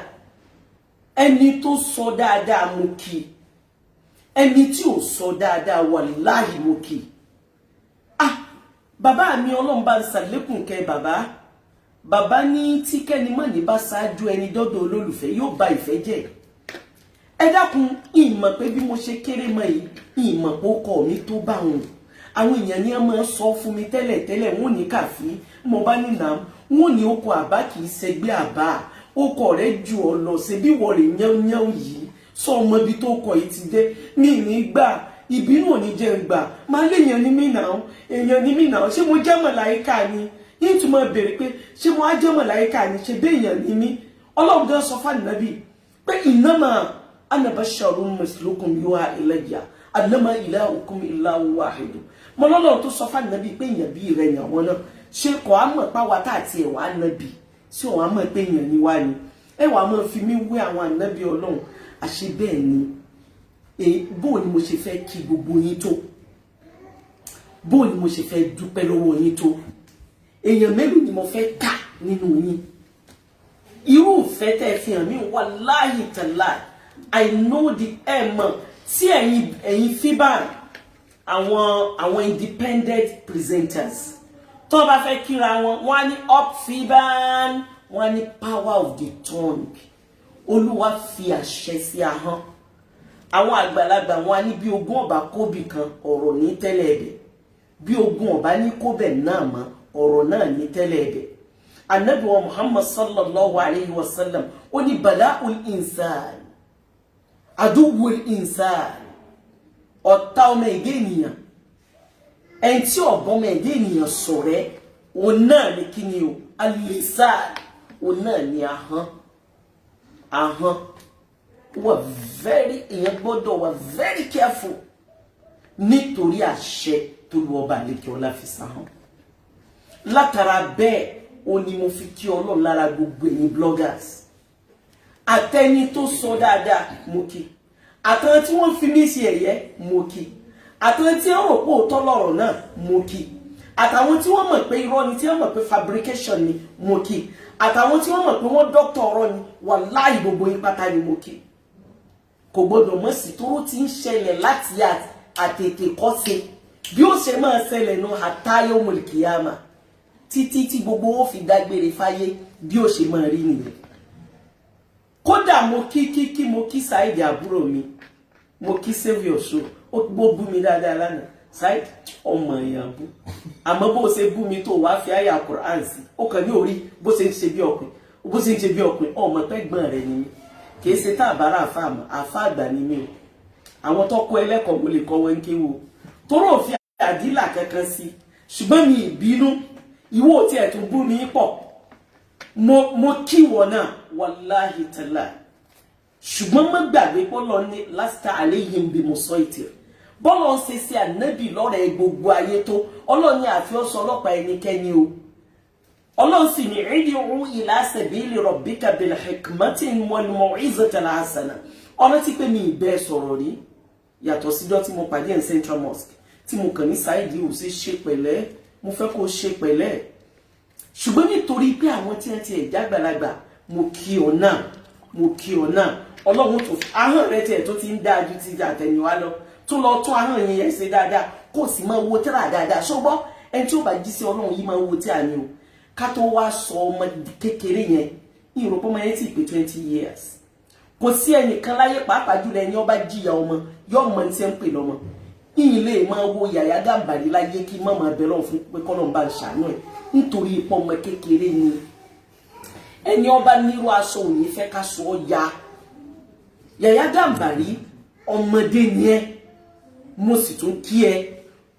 ẹni tó sọ dáadáa mo kí ẹni tí ò sọ dáadáa wàláhì mo kí bàbá mi Ọlọ́run bá ń ṣàlékún kẹ́ bàbá ní tí kẹ́ni mọ̀ ní bá ṣáájú ẹni dọ́dọ̀ olólùfẹ́ yóò ba ìfẹ́ jẹ́ ẹ dákun ìmọ̀ pé bí mo ṣe kéré mọ́ yìí ìmọ̀ pé ó kọ́ mi tó bá wọn àwọn èèyàn ní ọmọ sọ fún mi tẹ́lẹ̀ wọ́n ní kàfí mo bá ní nà wọ́n ní oko àbá kì í ṣẹgbẹ́ àbá oko rẹ̀ ju ọ lọ ṣe bí wọ́n rẹ̀ yán yìí sọ ọmọ ibi tó kọ yìí ti dé mi ní gbà ìbínú ò ní jẹ́ gbà máa léèyàn ní mí náà èèyàn ní mí náà ṣé mo jẹ́ màláíkà ni yín tún máa béèrè pé ṣé mo á jẹ́ màláíkà ni ṣe bí èèyàn ní mí Ọlọ́run gan sọ fún Ànábì pé innama ana basharun mislukum yuha ilayya annama ilahukum ilahun wahid mo lọ́lọ́run tó sọ fún Ànábì pé èèyàn bí rẹ̀ yàn wọ́n náà ṣe kọ́ á mọ̀ páwa tá àti ẹ̀wà Ànábì sí òun á mọ̀ pé èèyàn ni wá ni ẹ̀wà máa fi mí wé àwọn Ànábì Ọlọ́run àṣẹ bẹ́ẹ̀ ni bó ni mo ṣe fẹ́ kí gbogbo yín tó bó ni mo ṣe fẹ́ dúpẹ́ lọ́wọ́ yín tó èèyàn mélòó ni mo fẹ́ kà nínú yín irú ìfẹ́ tẹ́ fi hàn mí wallahi tallahi I know the ẹ̀mọ̀ tí ẹ̀yin fíbà àwọn independent presenters tó bá fẹ́ kíra wọn wọ́n á ní up fiban, wọ́n á ní power of the tongue. Olúwa fi àṣẹ sí ahọ́n. Àwọn àgbàlagbà wọ́n á ní bí ogún ọba kóbì kan ọ̀rọ̀ ní tẹ́lẹ̀ ẹ̀bẹ̀, bí ogún ọba ní kóbẹ̀ náà mọ́ ọ̀rọ̀ náà ní tẹ́lẹ̀ ẹ̀bẹ̀. Ànábì wa Muhammad sallallahu alayhi wa sallam ó ní bala'ul insan aduwwul insan, ọ̀tá ọmọ ẹ̀dá ènìyàn, ẹni tí ọ̀bọ ọmọ ẹ̀dá ènìyàn ṣọ̀rẹ́ òun náà ní kíni o, al-lisan, òun náà ní ahọ́n. Ahọ́n wà èèyàn gbọ́dọ̀ wà very careful nítorí àṣẹ tó lu ọba àlekè ọlá fi sáhàn. Látara bẹ́ẹ̀ ó ní mo fi kí Ọlọ́run lára gbogbo ẹ̀yin bloggers, àtẹni tó sọ dáadáa mo kí, àtẹni tí wọ́n fi mí sí ẹ̀yẹ mo kí, àtẹni tí wọ́n rò pé òótọ́ lọ̀rọ̀ náà mo kí, àtàwọn tí wọ́n mọ̀ pé irọ́ ni, tí wọ́n mọ̀ pé fabrication ni mo kí, àtàwọn tí wọ́n mọ̀ pé wọ́n dọ́kítọ̀ ọ̀rọ̀ ni, wàláhì gbogbo yín pátá ni mo kí. Kò gbọdọ̀ mọ̀ sí tóró tí ń ṣẹlẹ̀ láti àtètè kọ́ṣe bí ó ṣe máa ṣẹlẹ̀ nù hatta yawmul qiyamah, títí tí gbogbo ó fi dágbére fáyé bí ó ṣe máa rí nìyẹn. Kódà mo kí Saidi àbúrò mi, mo kí Saviour Show, ó gbó bú mi dáadáa lánàá. Saidi ọmọ èèyàn bú, àmọ́ bó ṣe bú mi tó wá fi àyà Quran sí, ó kàn ní orí bó ṣe ń ṣe bí ọkùnrin, ọmọ pẹ́gbọ́n rẹ̀ ni mí, kìí ṣe tá àbára àfá àgbà ni mí o. Àwọn tó kọ́ ẹlẹ́kọ̀ọ́ mo lè kọ́ wọn kéwò tóró òfin àdílà kankan sí, ṣùgbọ́n mi ìbínú ìwọ tí ẹ̀ tún bú mi pọ̀, mo kíwọ náà wallahi ta'ala. Ṣùgbọ́n má gbàgbé bọ́lọ̀ ní lasta alayhim bi musaitir, bọ́lọ̀ ń ṣe sí ànábì lọ́rẹ̀ gbogbo ayé tó, Ọlọ́run ní àfi ọ̀sọ̀ ọlọ́pàá ẹnikẹ́ni o. Ọlọ́run sì ní ud'u ila sabili rabbika bil hikmati wal mau'izati al hasana. Ọ̀rọ̀ tí pé mi ìbẹ́ sọ̀rọ̀ rí yàtọ̀ síjọ́ tí mo pàdé ní Central Mosque tí mo kàn ní Saidi ò sí ṣe pẹ̀lẹ́, mo fẹ́ kó ṣe pẹ̀lẹ́. Ṣùgbọ́n nítorí pé àwọn tí wọ́n ti ẹ̀ jágbàlagbà, mo kí ọ náà, Ọlọ́run tó ahọ́n rẹ̀ tiẹ̀ tó ti ń dáa ju ti àtẹ̀yìnwá lọ, tó lọ tún ahọ́n yẹn ṣe dáadáa, kó sì máa wo tírà dáadáa. Ṣùgbọ́n ẹni tí ó bá jí sí Ọlọ́run yìí máa wo tí a ní o. Ká tó wá sọ ọmọ kékeré yẹn ní ìrọ̀pọ̀ máa yẹn ti pé 20 years. Kò sí ẹnìkan láyé pàápàá jùlọ ẹni ọba jìyà ọmọ yóò mọ tí ẹ ń pè lọ́mọ. Ilé máa wo Yàyà Gàmbàrí láyé kí má máa bẹ̀rẹ̀ fún pé kọ́lọ́n bá ń ṣàánú ẹ̀ nítorí ipò ọmọ kékeré ni. Ẹni ọba nírú aṣọ òní fẹ́ ká sọ ọ́ ya. Yàyà Gàmbàrí ọmọdé ni ẹ, mo sì tún kí ẹ.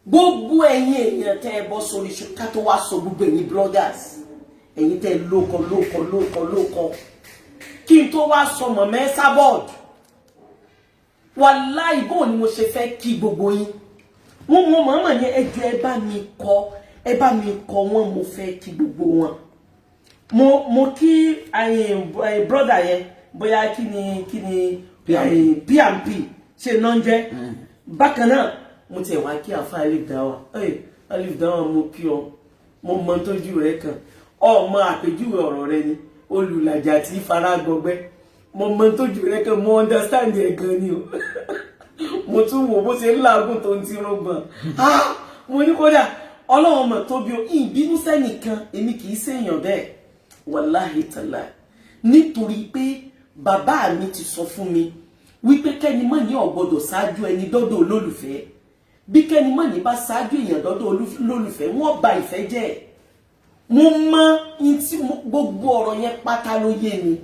Gbogbo ẹ̀yin èèyàn tẹ́ ẹ bọ́ sórí ṣu ká tó wá sọ gbogbo ẹ̀yin bloggers, ẹ̀yin tẹ́ lóko kí n tó wá sọ mọ̀mẹ́ sábọ̀d. Wallahi bó ni mo ṣe fẹ́ kí gbogbo yín. Wọ́n mọ̀ mọ̀mọ́ yẹn ẹjọ́ ẹ bá mi kọ́ wọn, mo fẹ́ kí gbogbo wọn. Mo kí brother yẹn bóyá kí ni PMP ṣe náà jẹ́. Bákan náà mo ti wá kí àfá Alif Dawa mo kí ọ, mo mọ tójú rẹ kan, ọmọ àpèjúwe ọ̀rọ̀ rẹ ni olùlàjà tí fara gbọgbẹ́, mo mọ tójú rẹ kan, mo understand ẹ̀ gan ni o. Mo tún wò bó ṣe ń láàgùn tó ń ti rọgbọ̀n, mo ní kódà Ọlọ́run mọ̀ tóbi o, ìbínú sẹ́nìkan èmi kìí ṣèyàn bẹ́ẹ̀ wallahi ta'ala, nítorí pé bàbá mi ti sọ fún mi wípé kẹ́ni mọ̀ ní ọ̀gbọ́dọ̀ ṣáájú ẹni dọ́dọ̀ olólùfẹ́, bí kẹ́ni mọ̀ ní bá ṣáájú èèyàn dọ́dọ̀ olólùfẹ́ wọ́n ba ìfẹ́ jẹ́. Mo mọ tí gbogbo ọ̀rọ̀ yẹn pátá ló yé mi.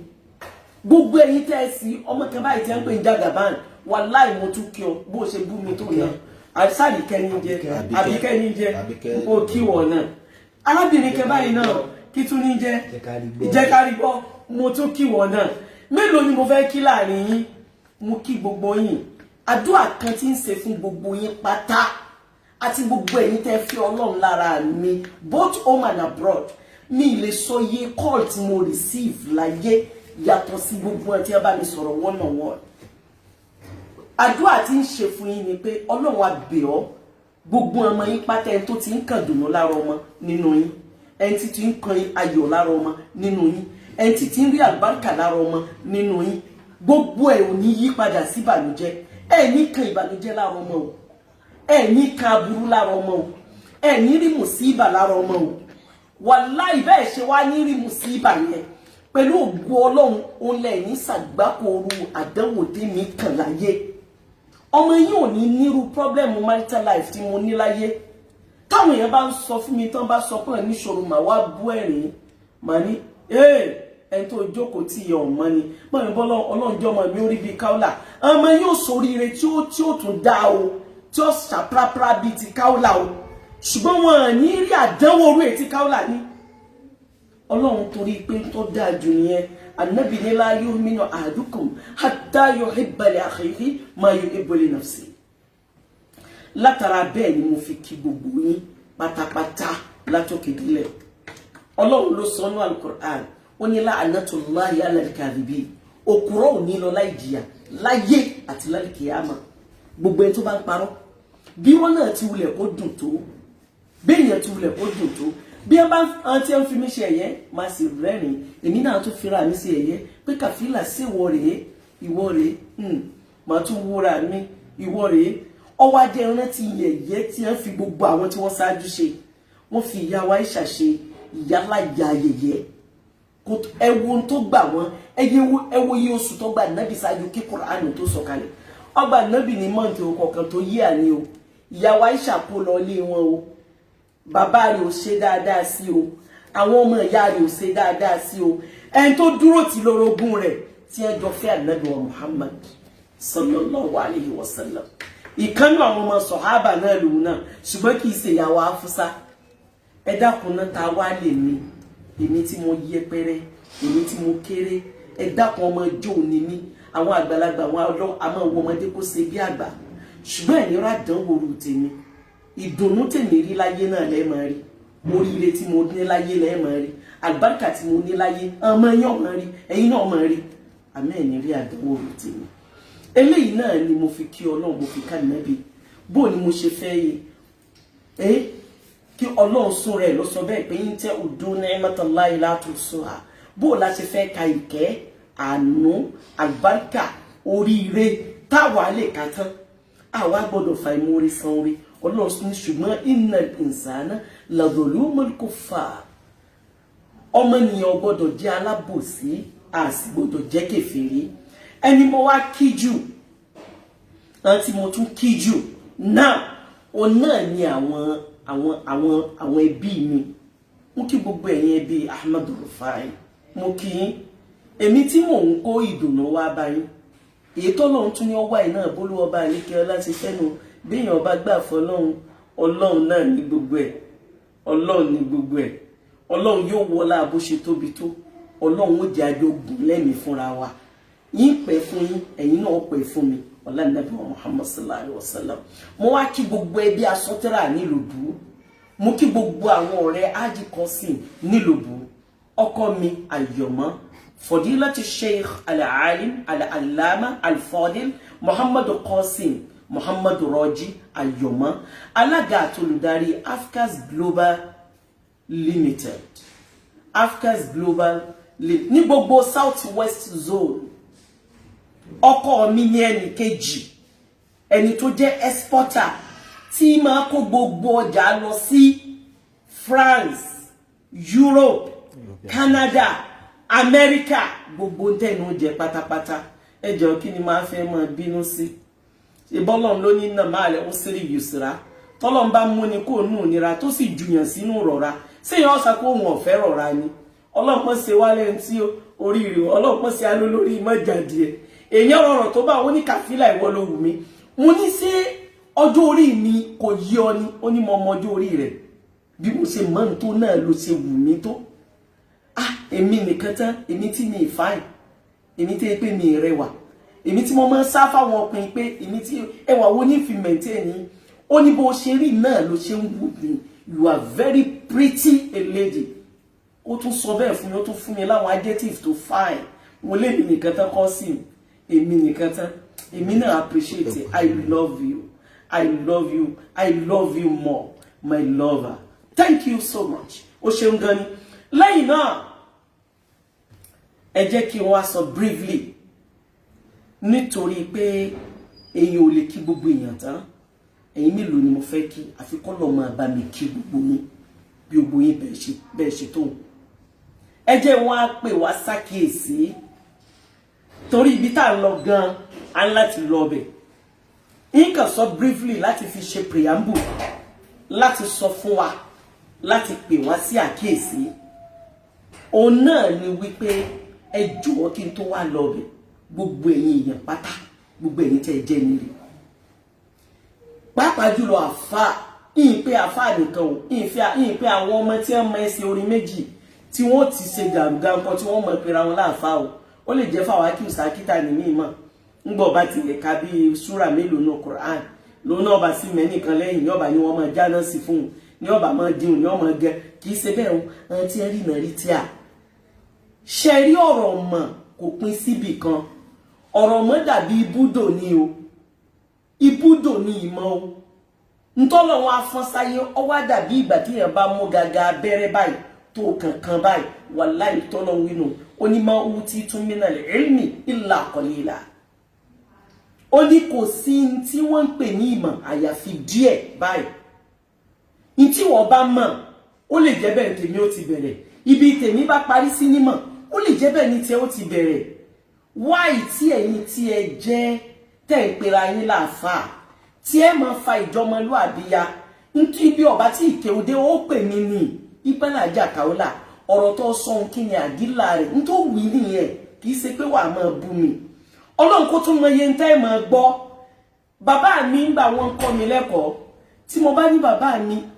Gbogbo ẹ̀yin tẹ́ ẹ sí ọmọ kan báyìí tẹ́ ń pè ní Jagaban, wallahi mo tún kí ọ bó ṣe bú mi tó náà. Àṣàlì kẹ́ni jẹ́ àbí kẹ́ni jẹ́ ó kí wọ̀ náà. Arábìnrin kẹ báyìí náà kí tún ní jẹ́ ìjẹ́kárí gbọ́, mo tún kí wọ̀ náà. Mélòó ni mo fẹ́ kí láàrin yín? Mo kí gbogbo yín. Àdúrà kan tí ń ṣe fún gbogbo yín pátá àti gbogbo ẹ̀yin tẹ́ fi Ọlọ́run lára mi both home and abroad. Mi lè sọ iye call tí mo receive láyé yàtọ̀ sí gbogbo ẹ̀ tí ẹ bá mi sọ̀rọ̀ one on one. Àdúrà tí ń ṣe fún yín ni pé Ọlọ́run á bẹ̀ ọ́ gbogbo ọmọ yín pátá ẹni tó ti ń kàn dùnú lára ọmọ nínú yín, ẹni tí ti ń kan ayọ̀ lára ọmọ nínú yín, ẹni tí ti ń rí àlùbáríkà lára ọmọ nínú yín, gbogbo ẹ̀ ò ní yí padà sí ìbànújẹ́, ẹ ní kan ìbànújẹ́ lára ọmọ o. ẹ ní kan aburú lára ọmọ o ẹ ní rí mùsíbà lára ọmọ o wàláì bẹ́ẹ̀ ṣe wá ní rí mùsíbà yẹn pẹ̀lú ògo Ọlọ́run òun lẹ́yìn ṣàgbákòrò àdánwò tí mi kàn láyé ọmọ yìí ò ní nírú problem marital life tí mo ní láyé táwọn èèyàn bá ń sọ fún mi tán bá sọ pé níṣòro mà wá bú ẹ̀rín mà ní ẹni tó jókòó tí ìyá ọmọ ni mọ̀ ní bọ́lá ọlọ́njọ́ ọmọ mi ó rí bíi káólà ọmọ yóò soríire tí ó tún dá o tí ó ṣàprápra bíi ti káólà o ṣùgbọ́n wọn à ní rí àdánwò orú ètí káólà ní ọlọ́run torí pé tó dáa jù nìyẹn Ànábì ní la yu'minu ahadukum hatta yuhibba li akhihi ma yuhibbu li nafsihi látara bẹ́ẹ̀ ni mo fi kí gbogbo yín pátápátá látòkè délẹ̀ ọlọ́run ló sọ ní Al-Qur'an ó ní la'natullahi 'ala al-kadhibin òkúrọ̀ ò ní lọ láì jìyà láyé àti lálùkìyámà gbogbo ẹni tó bá ń parọ́ bí wọ́n náà ti wulẹ̀ kó dùn tó béèyàn ti wulẹ̀ kó dùn tó bí wọ́n bá ń tí wọ́n fi mí ṣe ẹ̀yẹ máa sì rẹ́rìn èmi náà tún fira mi sí ẹ̀yẹ pé kàfílà sí ìwọ rèé màá tún wúra mi ìwọ rèé ọwọ́ adé rántí yẹ̀yẹ́ tí wọ́n fi gbogbo àwọn tí wọ́n ṣáájú ṣe wọ́n fi ìyá wa Aisha ṣe ìyálàyà yẹ̀yẹ́ ẹwo tó gbà wọ́n ẹwo iye oṣù tó gbà nábì ṣáájú kí Kùránì tó sọ̀kalẹ̀ ọgbà nábì ní mọ́ǹtì ọkọ̀ọ̀kan tó yí àní o ìyá wa Aisha kó lọ lé wọn o bàbá rẹ̀ ò ṣe dáadáa sí o àwọn ọmọ ìyá rẹ̀ ò ṣe dáadáa sí o ẹni tó dúró tì lórogún rẹ̀ tí ẹ jọ fẹ́ Ànábì wa Muhammad sallallahu alayhi wa sallam ìkànnì àwọn ọmọ sọ̀hábà náà lòun náà ṣùgbọ́n kì í ṣe ìyàwó Afúsá ẹ dákun náà ta wá lè mi èmi tí mo yẹpẹrẹ èmi tí mo kéré ẹ dákun ọmọ ìjọ ni mí àwọn àgbàlagbà àwọn àmọ́ ìwọ ọmọdé kó ṣe bí àgbà ṣùgbọ́n ẹ̀yin rà dánwò rú tèmi ìdùnnú tèmi rí láyé náà lẹ́ẹ̀ máa rí oríire tí mo ní láyé lẹ́ẹ̀ máa rí àlùbáríkà tí mo ní láyé ọmọ yín ọmọ rí ẹ̀yin náà máa rí àmọ́ ẹ̀yin rí àdánwò rú tèmi eléyìí náà ni mo fi kí Ọlọ́run mo fi ká Nábì bó ni mo ṣe fẹ́ yìí kí Ọlọ́run sún rẹ̀ ló sọ bẹ́ẹ̀ pé yín tẹ́ udun ni'matallahi la tuhsuha bó la ṣe fẹ́ ka ìkẹ́ àánú àlùbáríkà oríire táwa lè ka tán àwa gbọ́dọ̀ fa ìmúrí san orí Ọlọ́run ní ṣùgbọ́n innal insana la dhulumul kuffar ọmọnìyàn gbọ́dọ̀ jẹ́ alábòsí a sì gbọ́dọ̀ jẹ́ kèfèrí ẹni mo wá kí jù àti mo tún kí jù náà o náà ni àwọn ẹbí mi mo kí gbogbo ẹ̀yin ẹbí Ahmad Rufai mo kí yín èmi tí mò ń kó ìdùnnú wá báyìí èyí tó lóun tún ní ọwọ́ ẹ̀ náà bólú ọba àríkẹ́ láti fẹ́nu béèyàn ọba gbà fọlọ́run Ọlọ́run náà ní gbogbo ẹ̀ Ọlọ́run ní gbogbo ẹ̀ Ọlọ́run yóò wọlá bó ṣe tóbi tó Ọlọ́run ó jẹ́ àjogún lẹ́mìí fúnra wa yín pẹ́ fún yín ẹ̀yin náà pẹ́ fún mi ọlá Ànábì Muhammad sallallahu alaihi wasallam mo wá kí gbogbo ẹbí asọ́tẹ́rà nílùú mo kí gbogbo àwọn ọ̀rẹ́ Haji Qasim nílùú ọkọ mi àyọ̀mọ́ Fadilati Sheikh al-Alim al-Allama al-Fadil Muhammad Qasim Muhammad Raji àyọ̀mọ́ alága àtolùdarí Afcas Global Limited Afcas Global ní gbogbo South West Zone ọkọ mi ní ẹnì kejì ẹni tó jẹ́ exporter tí máa kó gbogbo ọjà lọ sí France Europe Canada America gbogbo tẹnu jẹ pátápátá ẹ jọ̀ọ́ kí ni máa fẹ́ máa bínú sí ìbọ́lọ́n ló ní náà máa lẹ̀ ó sírí yùsìrá tọ́lọ́n bá mú ni kó nù nira tó sì jùyàn sínú rọ̀ra séèyàn ọ̀sà kó wọn ọ̀fẹ́ rọ̀ra ni ọlọ́pọ̀ ṣe wálé tí oríire ọlọ́pọ̀ ṣe alólórí mọ́jáde ẹ̀ èèyàn rọrọ̀ tó bá wọn ní kàfílà ìwọ ló wù mí mo ní ṣé ọjọ́ orí mi kò yí ọ ní ó ní mo mọ ọjọ́ orí rẹ̀ bí mo ṣe mọ́ ní tó náà ló ṣe wù mí tó èmi nìkan tán èmi tí mi fine èmi tí pé mi rẹwà èmi tí mo máa ń sá fáwọn ọkùnrin pé èmi tí ẹwà wo ní fi maintain ní ó ní bó ṣe rí náà ló ṣe ń wù mí you are very pretty a lady ó tún sọ bẹ́ẹ̀ fún mi ó tún fún mi láwọn adjective tó fine mo lè mi nìkan tán kọ́ sí èmi nìkan tán èmi náà appreciate it. I love you I love you I love you more my lover thank you so much ó ṣeun gan ni lẹ́yìn náà ẹ jẹ́ kí wọ́n sọ briefly nítorí pé èyàn ò lè kí gbogbo èèyàn tán ẹ̀yin mélòó ni mo fẹ́ kí àfi kọ́ lọ́ọ́ máa bá mi kí gbogbo yín bí gbogbo yín bẹ́ẹ̀ ṣe tó ẹ jẹ́ wọn á pè wá sákìyèsí torí ibi tá à ń lọ gan á ń láti lọ ọbẹ̀ nǹkan sọ briefly láti fi ṣe preamble láti sọ fún wa láti pè wá sí àkíyèsí òun náà ni wípé ẹ jọ̀wọ́ kí n tó wá lọ ọbẹ̀ gbogbo ẹ̀yin èèyàn pátá gbogbo ẹ̀yin tẹ́ ẹ jẹ́ nílé pàápàá jùlọ àfáà ìyìn pé àfáà nìkan o ìyìn pé àwọn ọmọ tí wọ́n mọ ẹsẹ̀ orin méjì tí wọ́n ti ṣe gàǹgàǹ kan tí wọ́n mọ̀ pera wọn láàfáà ó lè jẹ́ Fawaki Sakita ní mímọ́ ńgbọ́ bá ti lè ka bí súrà mélòó ní Quran ló náà bá sí mẹ́nìkan lẹ́yìn ní ọba ni wọ́n máa jáná sí fún un ní ọba máa dín ní ọmọ gẹ kì í ṣe bẹ́ẹ̀ o ẹni tí ẹ rí náà rí tí a ṣe rí ọ̀rọ̀ mọ̀ kò pín síbì kan ọ̀rọ̀ mọ̀ dàbí ibùdó ni o ibùdó ni ìmọ̀ o ntọ́lọ̀ wọn afọ́nsáyé ọwọ́ dàbí ìgbà tí èèyàn bá mú gàgà abẹ́rẹ́ báyìí tó kankan báyìí wàláhì tọ́lọ̀ wínú onímọ̀ ohun tí tún mìíràn lè ilmi illa qalila ó ní kò sí tí wọ́n ń pè ní ìmọ̀ àyàfi díẹ̀ báyìí ní tí wọ́n bá mọ̀ ó lè jẹ́ bẹ́ẹ̀ tèmi ó ti bẹ̀rẹ̀ ibi tèmi bá parí sí nímọ̀ ó lè jẹ́ bẹ́ẹ̀ ní tí ó ti bẹ̀rẹ̀ wáì tí ẹ̀yin tí ẹ jẹ́ tẹ̀ ń pera yín láàfáà tí ẹ máa fa ìjọmọlúàbí ya nítorí bí ọba tí ìkéwòdé ó pè mí ní ìpẹ́làjà Kaola ọ̀rọ̀ tó sọ ohun kí ni àdílà rẹ̀ nítorí wí nìyẹn kì í ṣe pé wàá máa bú mi ọlọ́run kó tún mọ iye ń tẹ́ máa gbọ́ bàbá mi ń gbà wọ́n kọ́ mi lẹ́kọ̀ọ́ tí mo bá ní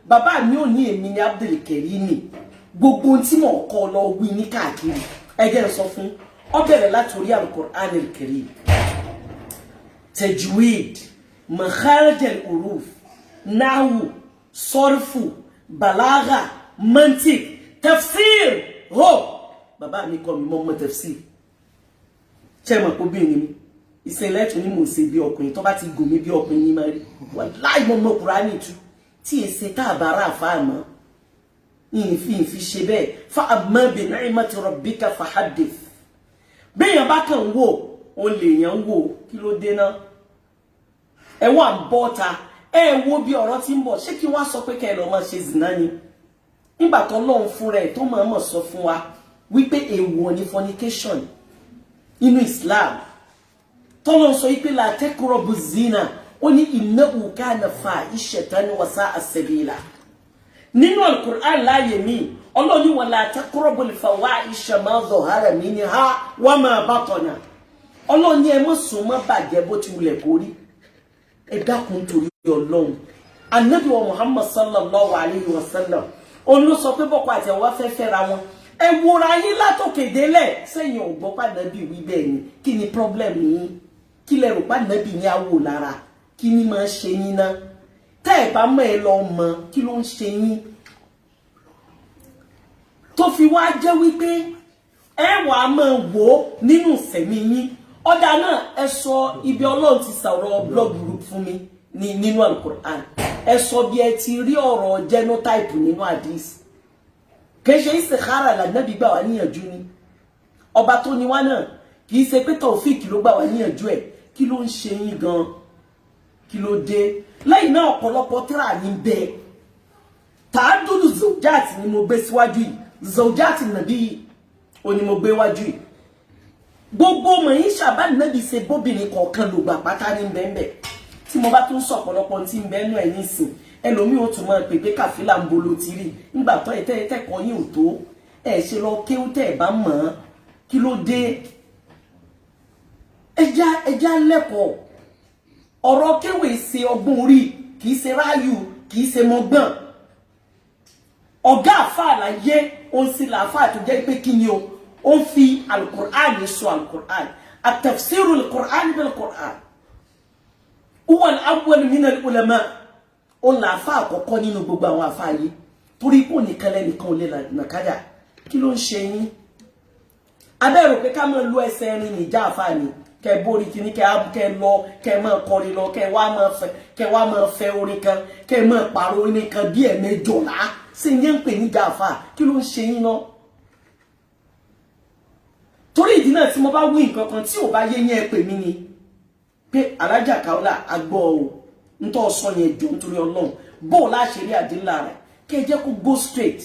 bàbá mi ò ní èmi ní Abdulkarimi gbogbo tí mo kọ́ lọ wí ní káàkiri ẹgẹ́ sọ fún ọ bẹ̀rẹ̀ látòrí Al-Qur'an al-Karim tajwid makharij al-huruf nahwu sarfu balagha mantiq tafsir bàbá mi kọ́ mi mọ́ tafsir ṣé mọ̀ pé obìnrin mi ìṣẹ̀lẹ̀ tún ní mò ń ṣe bí ọkùnrin tó bá ti gùn mí bí ọkùnrin yín máa rí wàláhì mo mọ̀ Kùránì tú tí èsè tá a bá rà fáà mọ́ ìfi ṣe bẹ́ẹ̀ fa amma bi ni'mati rabbika fahaddith béèyàn bá kàn wò ó lè yàn wò kí ló dé náà ẹ wà ń bọ́ ta ẹ wo bí ọ̀rọ̀ ti ń bọ̀ ṣé kí wọ́n sọ pé kẹ́ ẹ lọ́ọ́ máa ṣe zìnà ni nígbà tó lọ́hùn fúnra ẹ̀ tó máa mọ̀ sọ fún wa wípé èèwọ̀ ni fornication inú Islam tọ́lọ́ sọ wípé la taqrabu zina ó ní innahu kana fahishatan wa sa'a sabila nínú Al-Qur'an láàyè mi Ọlọ́run ní wala taqrabu al-fawahisha ma zahara minha wa ma batana Ọlọ́run ní ẹ má súnmọ́ bàjẹ́ bó ti wulẹ̀ kó rí ẹ dákun torí Ọlọ́run Ànábì wa Muhammad sallallahu alayhi wa sallam òun ló sọ pé bọ́kọ àti ẹ̀wọ́ fẹ́ fẹ́ra wọn ẹ wòra yín látòkè délẹ̀ sẹ́yìn ò gbọ́ pàdánàbì wí bẹ́ẹ̀ ni kí ni problem yín kí lẹ rò pàdánàbì ní àwò lára kí ni máa ṣe yín ná tẹ́ ẹ̀ bá mọ̀ ẹ lọ mọ̀ kí ló ń ṣe yín tó fi wá jẹ́ wípé ẹ wàá máa wò ó nínú ìsẹ̀mí yín ọ̀dà náà ẹ sọ ibi Ọlọ́run ti sọ̀rọ̀ blog group fún mi nínú Al-Qur'an ẹ sọ bí ẹ ti rí ọ̀rọ̀ genotype nínú hadith kèṣe istikhara la Nabi gbà wá níyànjú ni ọba tó ní wá náà kì í ṣe pé Taofik ló gbà wá níyànjú ẹ̀ kí ló ń ṣe yín gan kí ló dé lẹ́yìn náà ọ̀pọ̀lọpọ̀ tírà ní bẹ́ẹ̀ tààdùdù zawjat ni mo gbé síwájú yìí zawjat Nabi ó ní mo gbé wájú yìí gbogbo ọmọ yín ṣàbá Nabi ṣe bóbìnrin kọ̀ọ̀kan ló gbà pátá ní bẹ́ẹ̀ tí mo bá tún sọ ọ̀pọ̀lọpọ̀ tí ń bẹ́ẹ̀ nú ẹ̀ nísìn ẹlòmíì ó tún máa pè pé kàfílà ń bolo ti rí nígbà tó ẹ̀tẹ́ẹ̀kọ́ yìí ò tó ẹ̀ ṣe lọ kéwú tẹ́ ẹ̀ bá mọ̀ ọ́n kí ló dé ẹja lẹ́kọ̀ọ́ ọ̀rọ̀ kéwèé ṣe ọgbọ́n orí kìí ṣe ráyù kìí ṣe mọ́gbọ́n ọ̀gá àfáà láyé ó ń sin làáfáà tó jẹ́ pé kí ni o ó ń fi Al-Qur'an sọ Al-Qur'an at-tafsiru al-Qur'an bil-Qur'an huwa al-awwal min al-ulama ó làáfáà àkọ́kọ́ nínú gbogbo àwọn àfáà yìí torí pò nìkan lẹ́nìkan ò lè nàkádà kí ló ń ṣe yín abẹ́rò pé ká máa lo ẹsẹ̀ ẹrin nìjà àfáà ni kẹ borí kíní kẹ lọ kẹ máa kọrin lọ kẹ wá máa fẹ́ orin kan kẹ máa pààrọ̀ orin kan bí ẹ̀mẹjọlá sí yẹn ń pè ní gàfà kí ló ń ṣe yín náà torí ìdí náà tí mo bá wí nǹkan kan tí ò bá yé yẹn pè mí ni pé Alájà Kaola agbọ́ o ntọ́ sọ yẹn jọ nítorí Ọlọ́run bó la ṣe rí àdínlá rẹ̀ kẹ́ jẹ́ kó go straight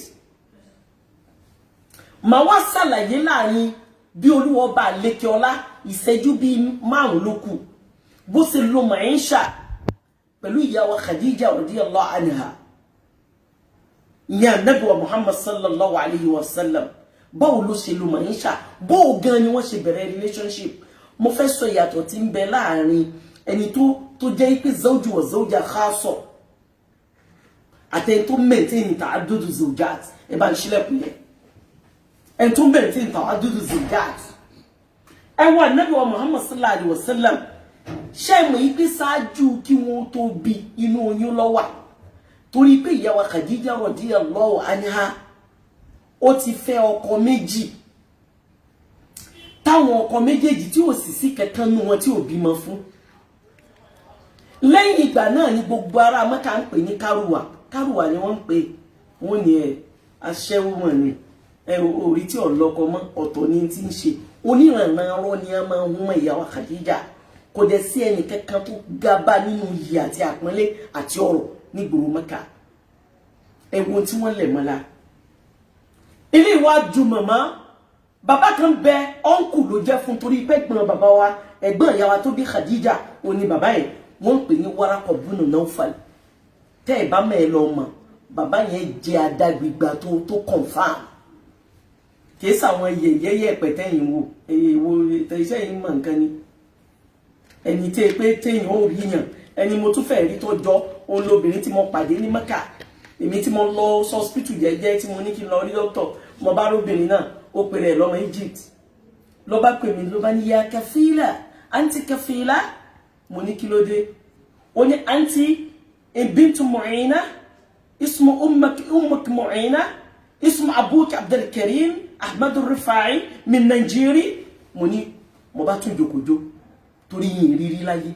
màá wá ṣàlàyé láàrin bí Olúwa bá lékè ọlá ìṣẹ́jú bíi 5 ló kù bó ṣe lo Maisha pẹ̀lú ìyá wa Khadija radiyallahu anha ní Ànábì wa Muhammad sallallahu alayhi wa sallam báwo ló ṣe lo Maisha bó gan ni wọ́n ṣe bẹ̀rẹ̀ relationship mo fẹ́ sọ ìyàtọ̀ tí ń bẹ láàrin ẹni tó jẹ́ pé zawju wa zawja khassa àtẹni tó maintain ta'addud zawjat ẹ bá ń ṣílẹ̀kùn yẹn ẹni tó maintain ta'addud zawjat ẹ wà Ànábì wa Muhammad sallallahu alayhi wa sallam ṣé mo yí pé ṣáájú kí wọ́n tó bí inú oyún ló wà torí pé ìyá wa Khadija radiyallahu anha ó ti fẹ́ ọkọ méjì táwọn ọkọ méjèèjì tí ò sì sí kankan nínú wọn tí ò bímọ fún lẹ́yìn ìgbà náà ni gbogbo ará Mẹ́kà ń pè ní kárùwà ni wọ́n ń pè wọ́n ní aṣẹ́wó wọn ni orí tí ọlọ́kọ mọ́ ọ̀tọ̀ ni tí ń ṣe onírànràn ni a máa ń hún ìyá wa Khadija kò dẹ̀ sí ẹnì kankan tó gaba nínú iyì àti àpọ́nlé àti ọ̀rọ̀ nígboro Mẹ́kà ẹ̀wọ̀n tí wọ́n lẹ̀ mọ́lá ilé ìwájú màmá bàbá kan bẹ ọ̀nkù ló jẹ́ fún torí pé gbọ́n bàbá wa ẹ̀gbọ́n ìyá wa tó bí Khadija òní bàbá yẹn wọ́n pè ní Waraqah bun Nawfal tẹ́ ẹ̀ bá mẹ́ lọ mọ̀ bàbá yẹn jẹ́ adágbègbà tó confam kìí sàwọn yẹ̀yẹ́ pẹ̀tẹ́yìn wo iṣẹ́ yìí mọ̀ nǹkan ni ẹni tẹ́ pé téèyàn ò rí yàn ẹni mo tún fẹ́ rí tó jọ òun lóbìnrin tí mo pàdé ní Mẹ́kà èmi tí mo lọ hospital jẹ́jẹ́ tí mo ní kí n lọ rí dókítà mo bá róbìnrin náà ó pè rẹ̀ lọ́mọ Egypt ló bá pè mí ló bá ní ya kafila anti kafila mo ní kí ló dé ó ní anti bintu Mu'ina ismu ummuk Mu'ina ismu abuk Abdul Karim Ahmad Rifai min Nigeria mo ní mo bá tún jókòjó torí yìn rírí láyé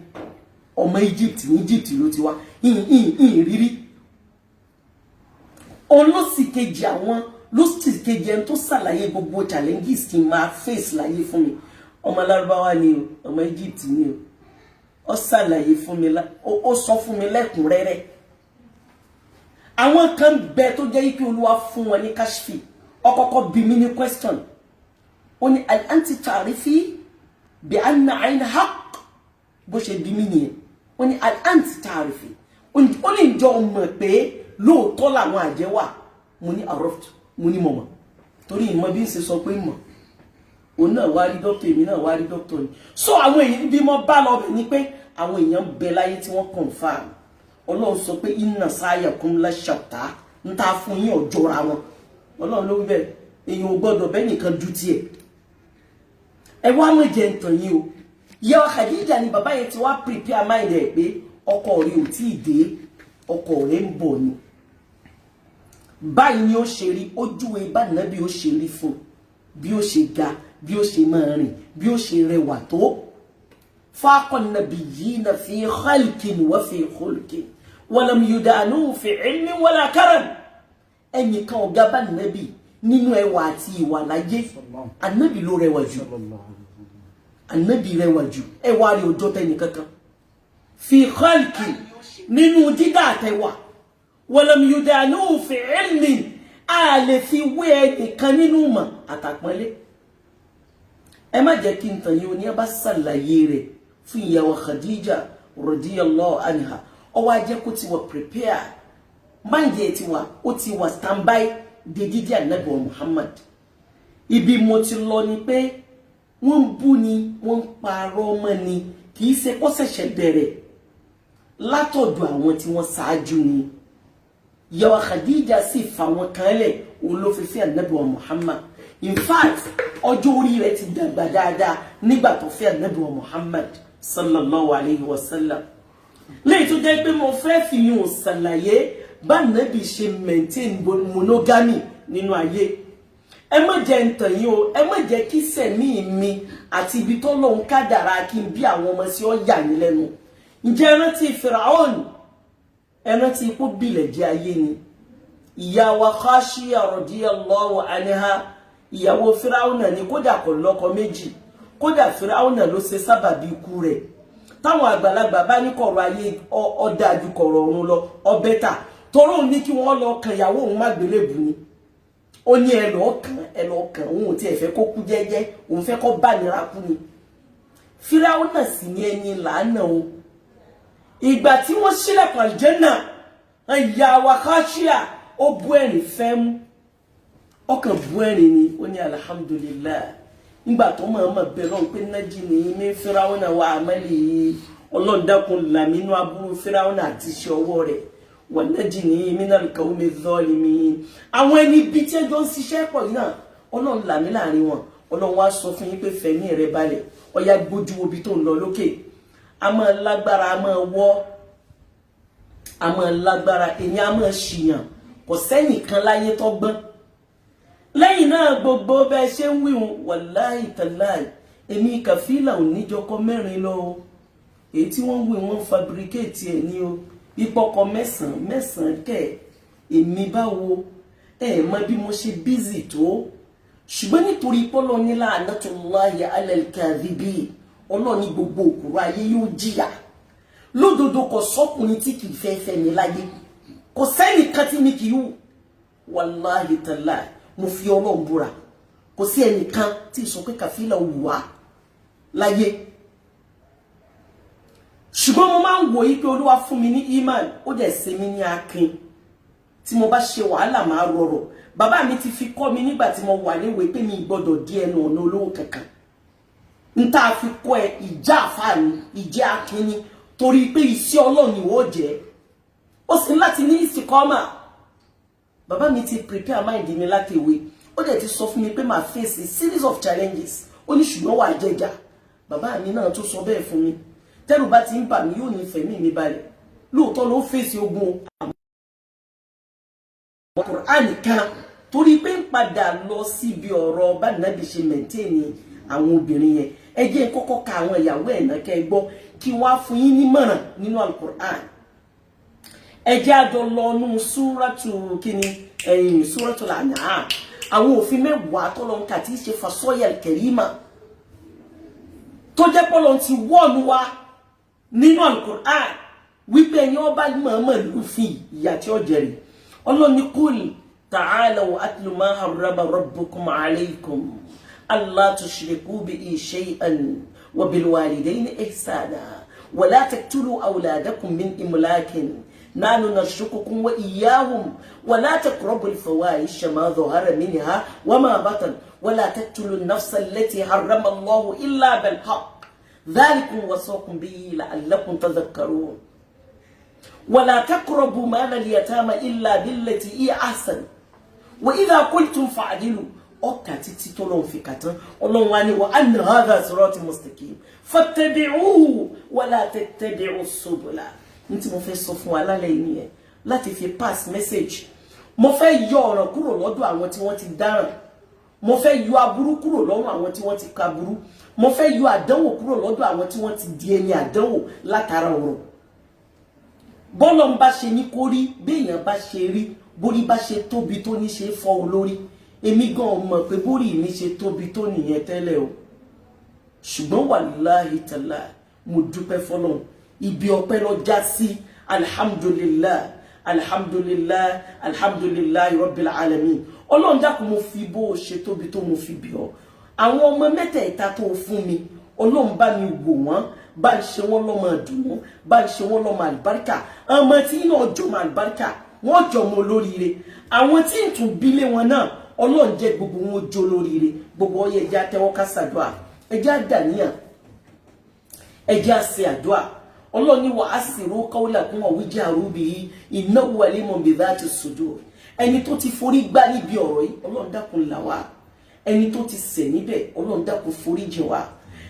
ọmọ Egypt ní Egypt ló ti wá yìn rírí olóṣì kejì àwọn lóṣì kejì ẹni tó ṣàlàyé gbogbo challenges tí máa face láyé fún mi ọmọ Lárúbáwá ni o ọmọ Egypt ni o ó ṣàlàyé fún mi ó sọ fún mi lẹ́kùnrẹ́rẹ́ àwọn kan bẹ tó jẹ́ pé Olúwa fún wọn ní kashfi ọkọ̀kọ́ bí mi ní question ó ní al-anti ta'rifi bi anna 'ayn haqq bó ṣe bí mi nìyẹn ó ní al-anti ta'rifi ó ní jọ mọ̀ pé lóòótọ́ làwọn àjẹ́ wà mo ní arọ́fù mo ní mọ̀mọ́ torí ìmọ̀ bí ń ṣe sọ pé mọ̀ òun náà wá rí dókítà èmi náà wá rí dókítà ni so àwọn èèyàn bí mo bá lọ bẹ̀ ni pé àwọn èèyàn bẹ láyé tí wọ́n confirm Ọlọ́run sọ pé inna sa'yakum la shatta ń ta fún yín ọjọ́ra wọn Ọlọ́run ló wí bẹ́ẹ̀ èèyàn ò gbọ́dọ̀ bẹ́ẹ̀ nìkan ju tiẹ̀ ẹ wá mọ̀ jẹ́ ntàn yín o ìyá Khadija ni bàbá yẹn ti wá prepare mind ẹ̀ pé ọkọ rẹ̀ ò tí ì dé ọkọ rẹ̀ ń bọ̀ ni báyìí ni ó ṣe rí ojúwe bá nàbí ó ṣe rí fún bí ó ṣe ga bí ó ṣe máa rìn bí ó ṣe rẹwà tó faqan nabiyyina fi khalqin wa fi khulqin wa lam yudanu fi ilmin wala karam ẹnì kan ọ̀gá bá nàbí nínú ẹwà àti ìwà láyé ànábì ló rẹwà jù ànábì rẹwà jù ẹwà rẹ̀ ọjọ́ tẹ́ni kankan fi khalqin nínú dídá àtẹwà walam yudanu fi ilmin a lè fi wé ẹnìkan nínú mọ̀ àtàpọ́nlé ẹ má jẹ́ kí n tàn yín o ní ẹ bá ṣàlàyé rẹ̀ fún ìyá wa Khadija radiyallahu anha ó wá jẹ́ kó ti wà prepare mind ẹ̀ ti wà ó ti wà standby de jíjí Ànábì wa Muhammad ibi mo ti lọ ni pé wọ́n bú ni wọ́n parọ́ mọ́ ni kì í ṣe kó ṣẹ̀ṣẹ̀ bẹ̀rẹ̀ látọ̀dọ̀ àwọn tí wọ́n ṣáájú ni ìyá wa Khadija sì fà wọ́n kanlẹ̀ olófẹ́fẹ́ Ànábì wa Muhammad in fact ọjọ́ orí rẹ̀ ti dàgbà dáadáa nígbà tó fẹ́ Ànábì wa Muhammad sallallahu alayhi wa sallam lẹ́yìn tó jẹ́ pé mo fẹ́ fi yún ṣàlàyé bá Ànábì ṣe maintain monogamy nínú ayé ẹ má jẹ́ ntàn yín o ẹ má jẹ́ kí sẹ̀mí mi àti ibi tó lọ́hùn kádàrá kí n bí àwọn ọmọ sí ọ yà yín lẹ́nu ǹjẹ́ ẹ rántí Firaun ẹ rántí kó bílẹ̀ jẹ́ ayé ni ìyá wa Khashiya radiyallahu anha ìyàwó Firaun ni kódà kò lọ́kọ méjì kódà Firaun ló ṣe sábàbí ikú rẹ̀ táwọn àgbàlagbà bá ní kọ̀rọ̀ ayé ọ̀dájú kọ̀rọ̀ ọ̀run lọ ọbẹ̀ tà toró ní kí wọ́n lọ kan ìyàwó òun má gbélébù ni ó ní ẹlọ́ọ̀kan òun ò tiẹ̀ fẹ́ kó kú jẹ́jẹ́ òun fẹ́ kó bá nira kú ni Fíráúnà sì ní ẹni làánà o ìgbà tí wọ́n ṣílẹ̀kùn àlùjánnà ìyá wa Khashia ó bú ẹ̀rín fẹ́ mú ọkàn bú ẹ̀rín ni ó ní alhamdulillah nígbà tó mọ̀ bẹ̀ lọ́n pé najini min Fíráúnà wa amali Ọlọ́run dákun là mí nínú aburú Fíráúnà àti iṣẹ́ ọwọ́ rẹ̀ wa najini minal qawmi zalimin àwọn ẹni bí tí ẹjọ́ ń ṣiṣẹ́ pọ̀ yìí náà Ọlọ́run là mí láàrin wọn Ọlọ́run wá sọ fún yín pé fẹ̀mí rẹ balẹ̀ ó yá gbójú obi tó ń lọ lókè a máa lágbára a máa wọ́ a máa lágbára èyí a máa ṣìyàn kò sẹ́nìkan láyé tó gbọ́n lẹ́yìn náà gbogbo bẹ́ẹ̀ ṣe ń wíhun wàláhì tàláhì èmi Kàfílà ò níjọkọ mẹ́rin lọ o èyí tí wọ́n wí wọ́n fabricate ẹ̀ ní o ìpọkọ mẹ́sàn-án kẹ̀ èmi báwo mọ bí mo ṣe busy tó ṣùgbọ́n nítorí pọ́lọ́ nílá anatullahi alal kadhibi Ọlọ́run gbogbo òkúrò ayé yóò jìyà lódodo kò sọ́kùnrin tí kì í fẹ́ mi láyé kò sẹ́nìkan tí mi kì í wù wàláhì tàláhì mo fi Ọlọ́run búra kò sí ẹnìkan tí sọ pé Kàfílà wù wá láyé ṣùgbọ́n mo máa ń wò yí pé Olúwa fún mi ní iman ó dẹ̀ ṣe mí ní akin tí mo bá ṣe wàhálà máa rọrọ̀ bàbá mi ti fi kọ́ mi nígbà tí mo wà léwe pé mi gbọ́dọ̀ di ẹnu ọ̀nà olówó kankan n tá fi kọ́ ẹ ìjà àfààní ìjẹ́ akin ni torí pé iṣẹ́ Ọlọ́run ni wọ́n jẹ́ ó sì láti ní ìsìnkọ́mà bàbá mi ti prepare mind mi láti ìwé ó dẹ̀ ti sọ fún mi pé màá face a series of challenges ó ní ṣùgbọ́n wà jẹjà bàbá mi náà tó sọ bẹ́ẹ̀ fún mi tẹ́rù bá ti ń bà mí yóò ní fẹ̀mí mi balẹ̀ lóòótọ́ ló fèsì ogun Kùránì kan torí pé ń padà lọ síbi ọ̀rọ̀ bá nàbì ṣe mẹ̀ntẹ́ẹ̀nì àwọn obìnrin yẹn ẹ jẹ́ kọ́kọ́ ka àwọn ìyàwó ẹ̀ náà kẹ́ gbọ́ kí wọ́n á fún yín nímọ̀ràn nínú Al-Qur'an ẹ jẹ́ àjọ lọ́nu súrátù kíni súratul An'am àwọn òfin mẹ́wàá tọ́lọ́ ń kà tí í ṣe fasọ́yà kẹrìmà tó jẹ́ pọ́lọ́ ti wọ́ọ̀nù wa nínú Al-Qur'an wípé ẹni ọba mọ̀ọ́mọ̀ lùfin ìyà tí ó jẹ̀rì ọlọ́ni qul ta'alaw atlu ma harrama rabbukum alaykum alla tushriku bihi shay'an wa bil walidayni ihsana wa la taqtulu awladakum min imlakin nahnu narzuqukum wa iyyahum wa la taqrabu al-fawahisha ma dhahara minha wa ma batan wa la taqtulu an-nafsa allati harrama Allahu illa bil haqq dhalikum wasaqakum bihi la'allakum tadhakkarun ولا تقربوا مال اليتامى إلا بالتي هي أحسن وإذا قلتم فعدلوا أكاتي تولون في كاتن الله واني وأن هذا صراط مستقيم فاتبعوه ولا تتبعوا السبل انت mo fẹ́ sọ fún wa lálẹ́ yìí nìyẹn láti fi pass message mo fẹ́ yọ ọ̀ràn kúrò lọ́dọ̀ àwọn tí wọ́n ti dáràn mo fẹ́ yọ aburú kúrò lọ́rùn àwọn tí wọ́n ti kaburú mo fẹ́ yọ àdánwò kúrò lọ́dọ̀ àwọn tí wọ́n ti di ẹni àdánwò látara ọ̀rọ̀ bọ́lọ̀ ń bá ṣe ní kó rí béèyàn bá ṣe rí borí bá ṣe tóbi tó ní ṣe fọ́ olórí èmi gan mọ̀ pé borí mi ṣe tóbi tó nìyẹn tẹ́lẹ̀ o ṣùgbọ́n wàláhì tàlá mo dúpẹ́ fọ́lọ́run ibi ọpẹ́ lọ já sí alhamdulillah alhamdulillah alhamdulillah rabbil alamin Ọlọ́run dákun mo fi bó ṣe tóbi tó mo fi bí ọ àwọn ọmọ mẹ́tẹ̀ẹ̀ta tó fún mi Ọlọ́run bá mi wò wọ́n bá ń ṣe wọ́n lọ́mọ àdùnnú bá ń ṣe wọ́n lọ́mọ àlùbáríkà ọmọ tí náà jọmọ àlùbáríkà wọ́n jọmọ olóríire àwọn tí ń tún bílé wọn náà Ọlọ́run jẹ́ gbogbo wọn jó olóríire gbogbo ọyẹ ẹjẹ́ àtẹ́wọ́ ká ṣàdúà ẹjẹ́ àdàníyàn ẹjẹ́ àṣẹ àdúà Ọlọ́run ní wa asiru qawlakum wa wajharu bihi innahu alimun bi dhati sudur ẹni tó ti forí gbá níbi ọ̀rọ̀ yìí Ọlọ́run dákun là wá ẹni tó ti ṣẹ̀ níbẹ̀ Ọlọ́run dákun forí jìn wá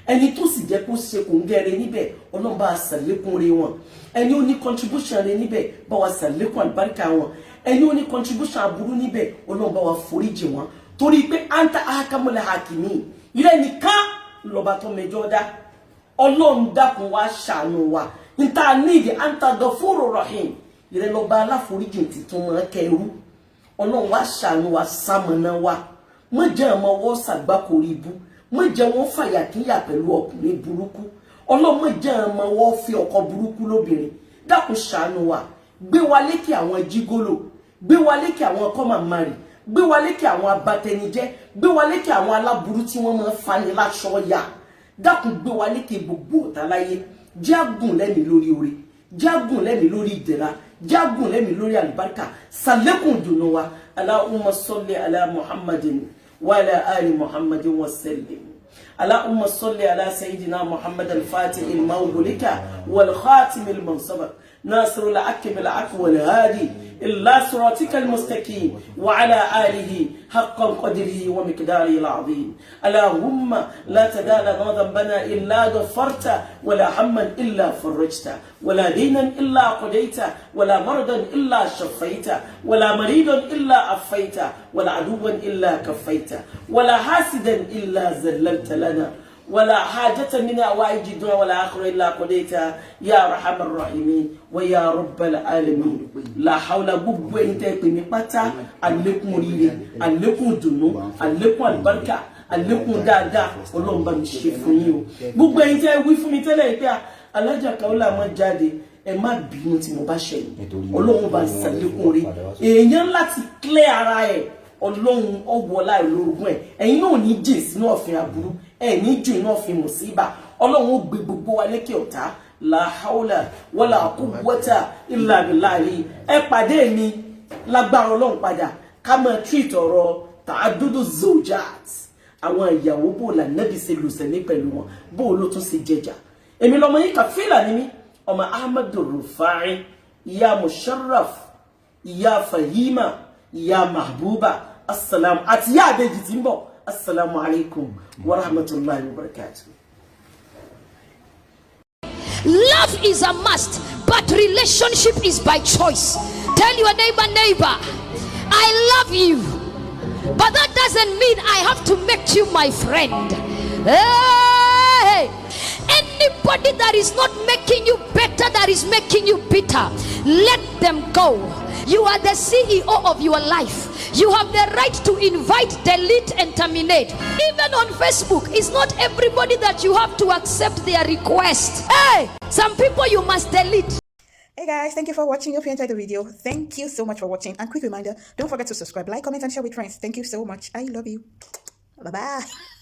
ẹni tó sì jẹ́ kó ṣe kò ń gẹ́rẹ́ níbẹ̀ Ọlọ́run bá ṣàlékún rẹ̀ wọn ẹni ó ní contribution rẹ̀ níbẹ̀ bá wa ṣàlékún àlùbáríkà wọn ẹni ó ní contribution aburú níbẹ̀ Ọlọ́run bá wa foríjì wọn torí pé anta akamul hakimi ilé nìkan lọ́ba tó mẹjọ dá Ọlọ́run dákun wá ṣàánú wa níta nídìí anta gafuru rahim ilé lọ́ba aláforíjì tuntun mọ́ kẹrù Ọlọ́run wá ṣàánú wa sámọ̀nà wa mọ́ jẹ́ ọmọ wọ́n ṣàgbákòrí ibú mo jẹ́ wọ́n fàyà kíyà pẹ̀lú ọkùnrin burúkú ọlọ́mọ jẹ́ ọmọ wọ́n fi ọkọ burúkú lóbìnrin dákun ṣàánú wa gbé wa lékè àwọn jígólò gbé wa lékè àwọn kọ́màmárì gbé wa lékè àwọn abatẹnijẹ́ gbé wa lékè àwọn aláburú tí wọ́n máa ń fani láṣọ ya dákun gbé wa lékè gbogbo ọ̀tá láyé jágùn lẹ́mìí lórí oore jágùn lẹ́mìí lórí ìdẹ̀ra jágùn lẹ́mìí lórí àlùbáríkà sàlékùn dùnú wa Allahumma salli ala Muhammadin wa ala ali Muhammadin wa sallim. اللهم صل على سيدنا محمد الفاتح المغلق والخاتم المنصب ناصر الحق بالحق والهادي إلى صراطك المستقيم وعلى آله حق قدره ومقداره العظيم. اللهم لا تدع لنا ذنبنا إلا غفرت ولا هما إلا فرجت ولا دينا إلا قضيت ولا مرضا إلا شفيت ولا مريضا إلا عفيت ولا عدوا إلا كفيت ولا حاسدا إلا ذللت لنا ولا حاجة من أوائج الدنيا ولا آخر إلا قضيتها يا أرحم الراحمين ويا رب العالمين. لا حول gbogbo ẹ̀yin tẹ́ pè mí pátá àlékún oríire àlékún dùnnú àlékún àlùbáríkà àlékún dáadáa Ọlọ́run bá mi ṣe fún yín o. gbogbo ẹ̀yin tẹ́ wí fún mi tẹ́lẹ̀ pé Alájà Kaola má jáde ẹ má bínú tí mo bá ṣe yín Ọlọ́run bá ṣàlékún orí èèyàn láti clear ara ẹ̀ Ọlọ́run ọwọ́lá ìlórogún ẹ̀ ẹ̀yin náà ní jìn sínú ọ̀fìn aburú ẹ̀ ní jù iná ọ̀fìn mùsíbà Ọlọ́run ó gbé gbogbo wa lékè ọ̀tá la haula wala quwwata illa billahi. ẹ pàdé mi lágbára Ọlọ́run padà ká máa treat ọ̀rọ̀ ta'addudu zawjat àwọn ìyàwó bó la Nábì ṣe lùsẹ̀mí pẹ̀lú wọn bó ló tún ṣe jẹjà. èmi lọmọ yín Kafila ni mí ọmọ Ahmadu Rufai ìyá Musharraf ìyá Fahima ìyá Mahbuba assalamu àti ìyá Àbèjì tí ń bọ̀ assalamu alaikum wa rahmatullahi wa barakatuh. Love is a must, but relationship is by choice. Tell your neighbor, I love you, but that doesn't mean I have to make you my friend. Hey! Anybody that is not making you better, that is making you bitter, let them go. You are the CEO of your life. You have the right to invite, delete, and terminate. Even on Facebook, it's not everybody that you have to accept their request. Hey, some people you must delete. Hey guys, thank you for watching. Hope you enjoyed the video. Thank you so much for watching. And quick reminder, don't forget to subscribe, like, comment, and share with friends. Thank you so much. I love you. Bye-bye.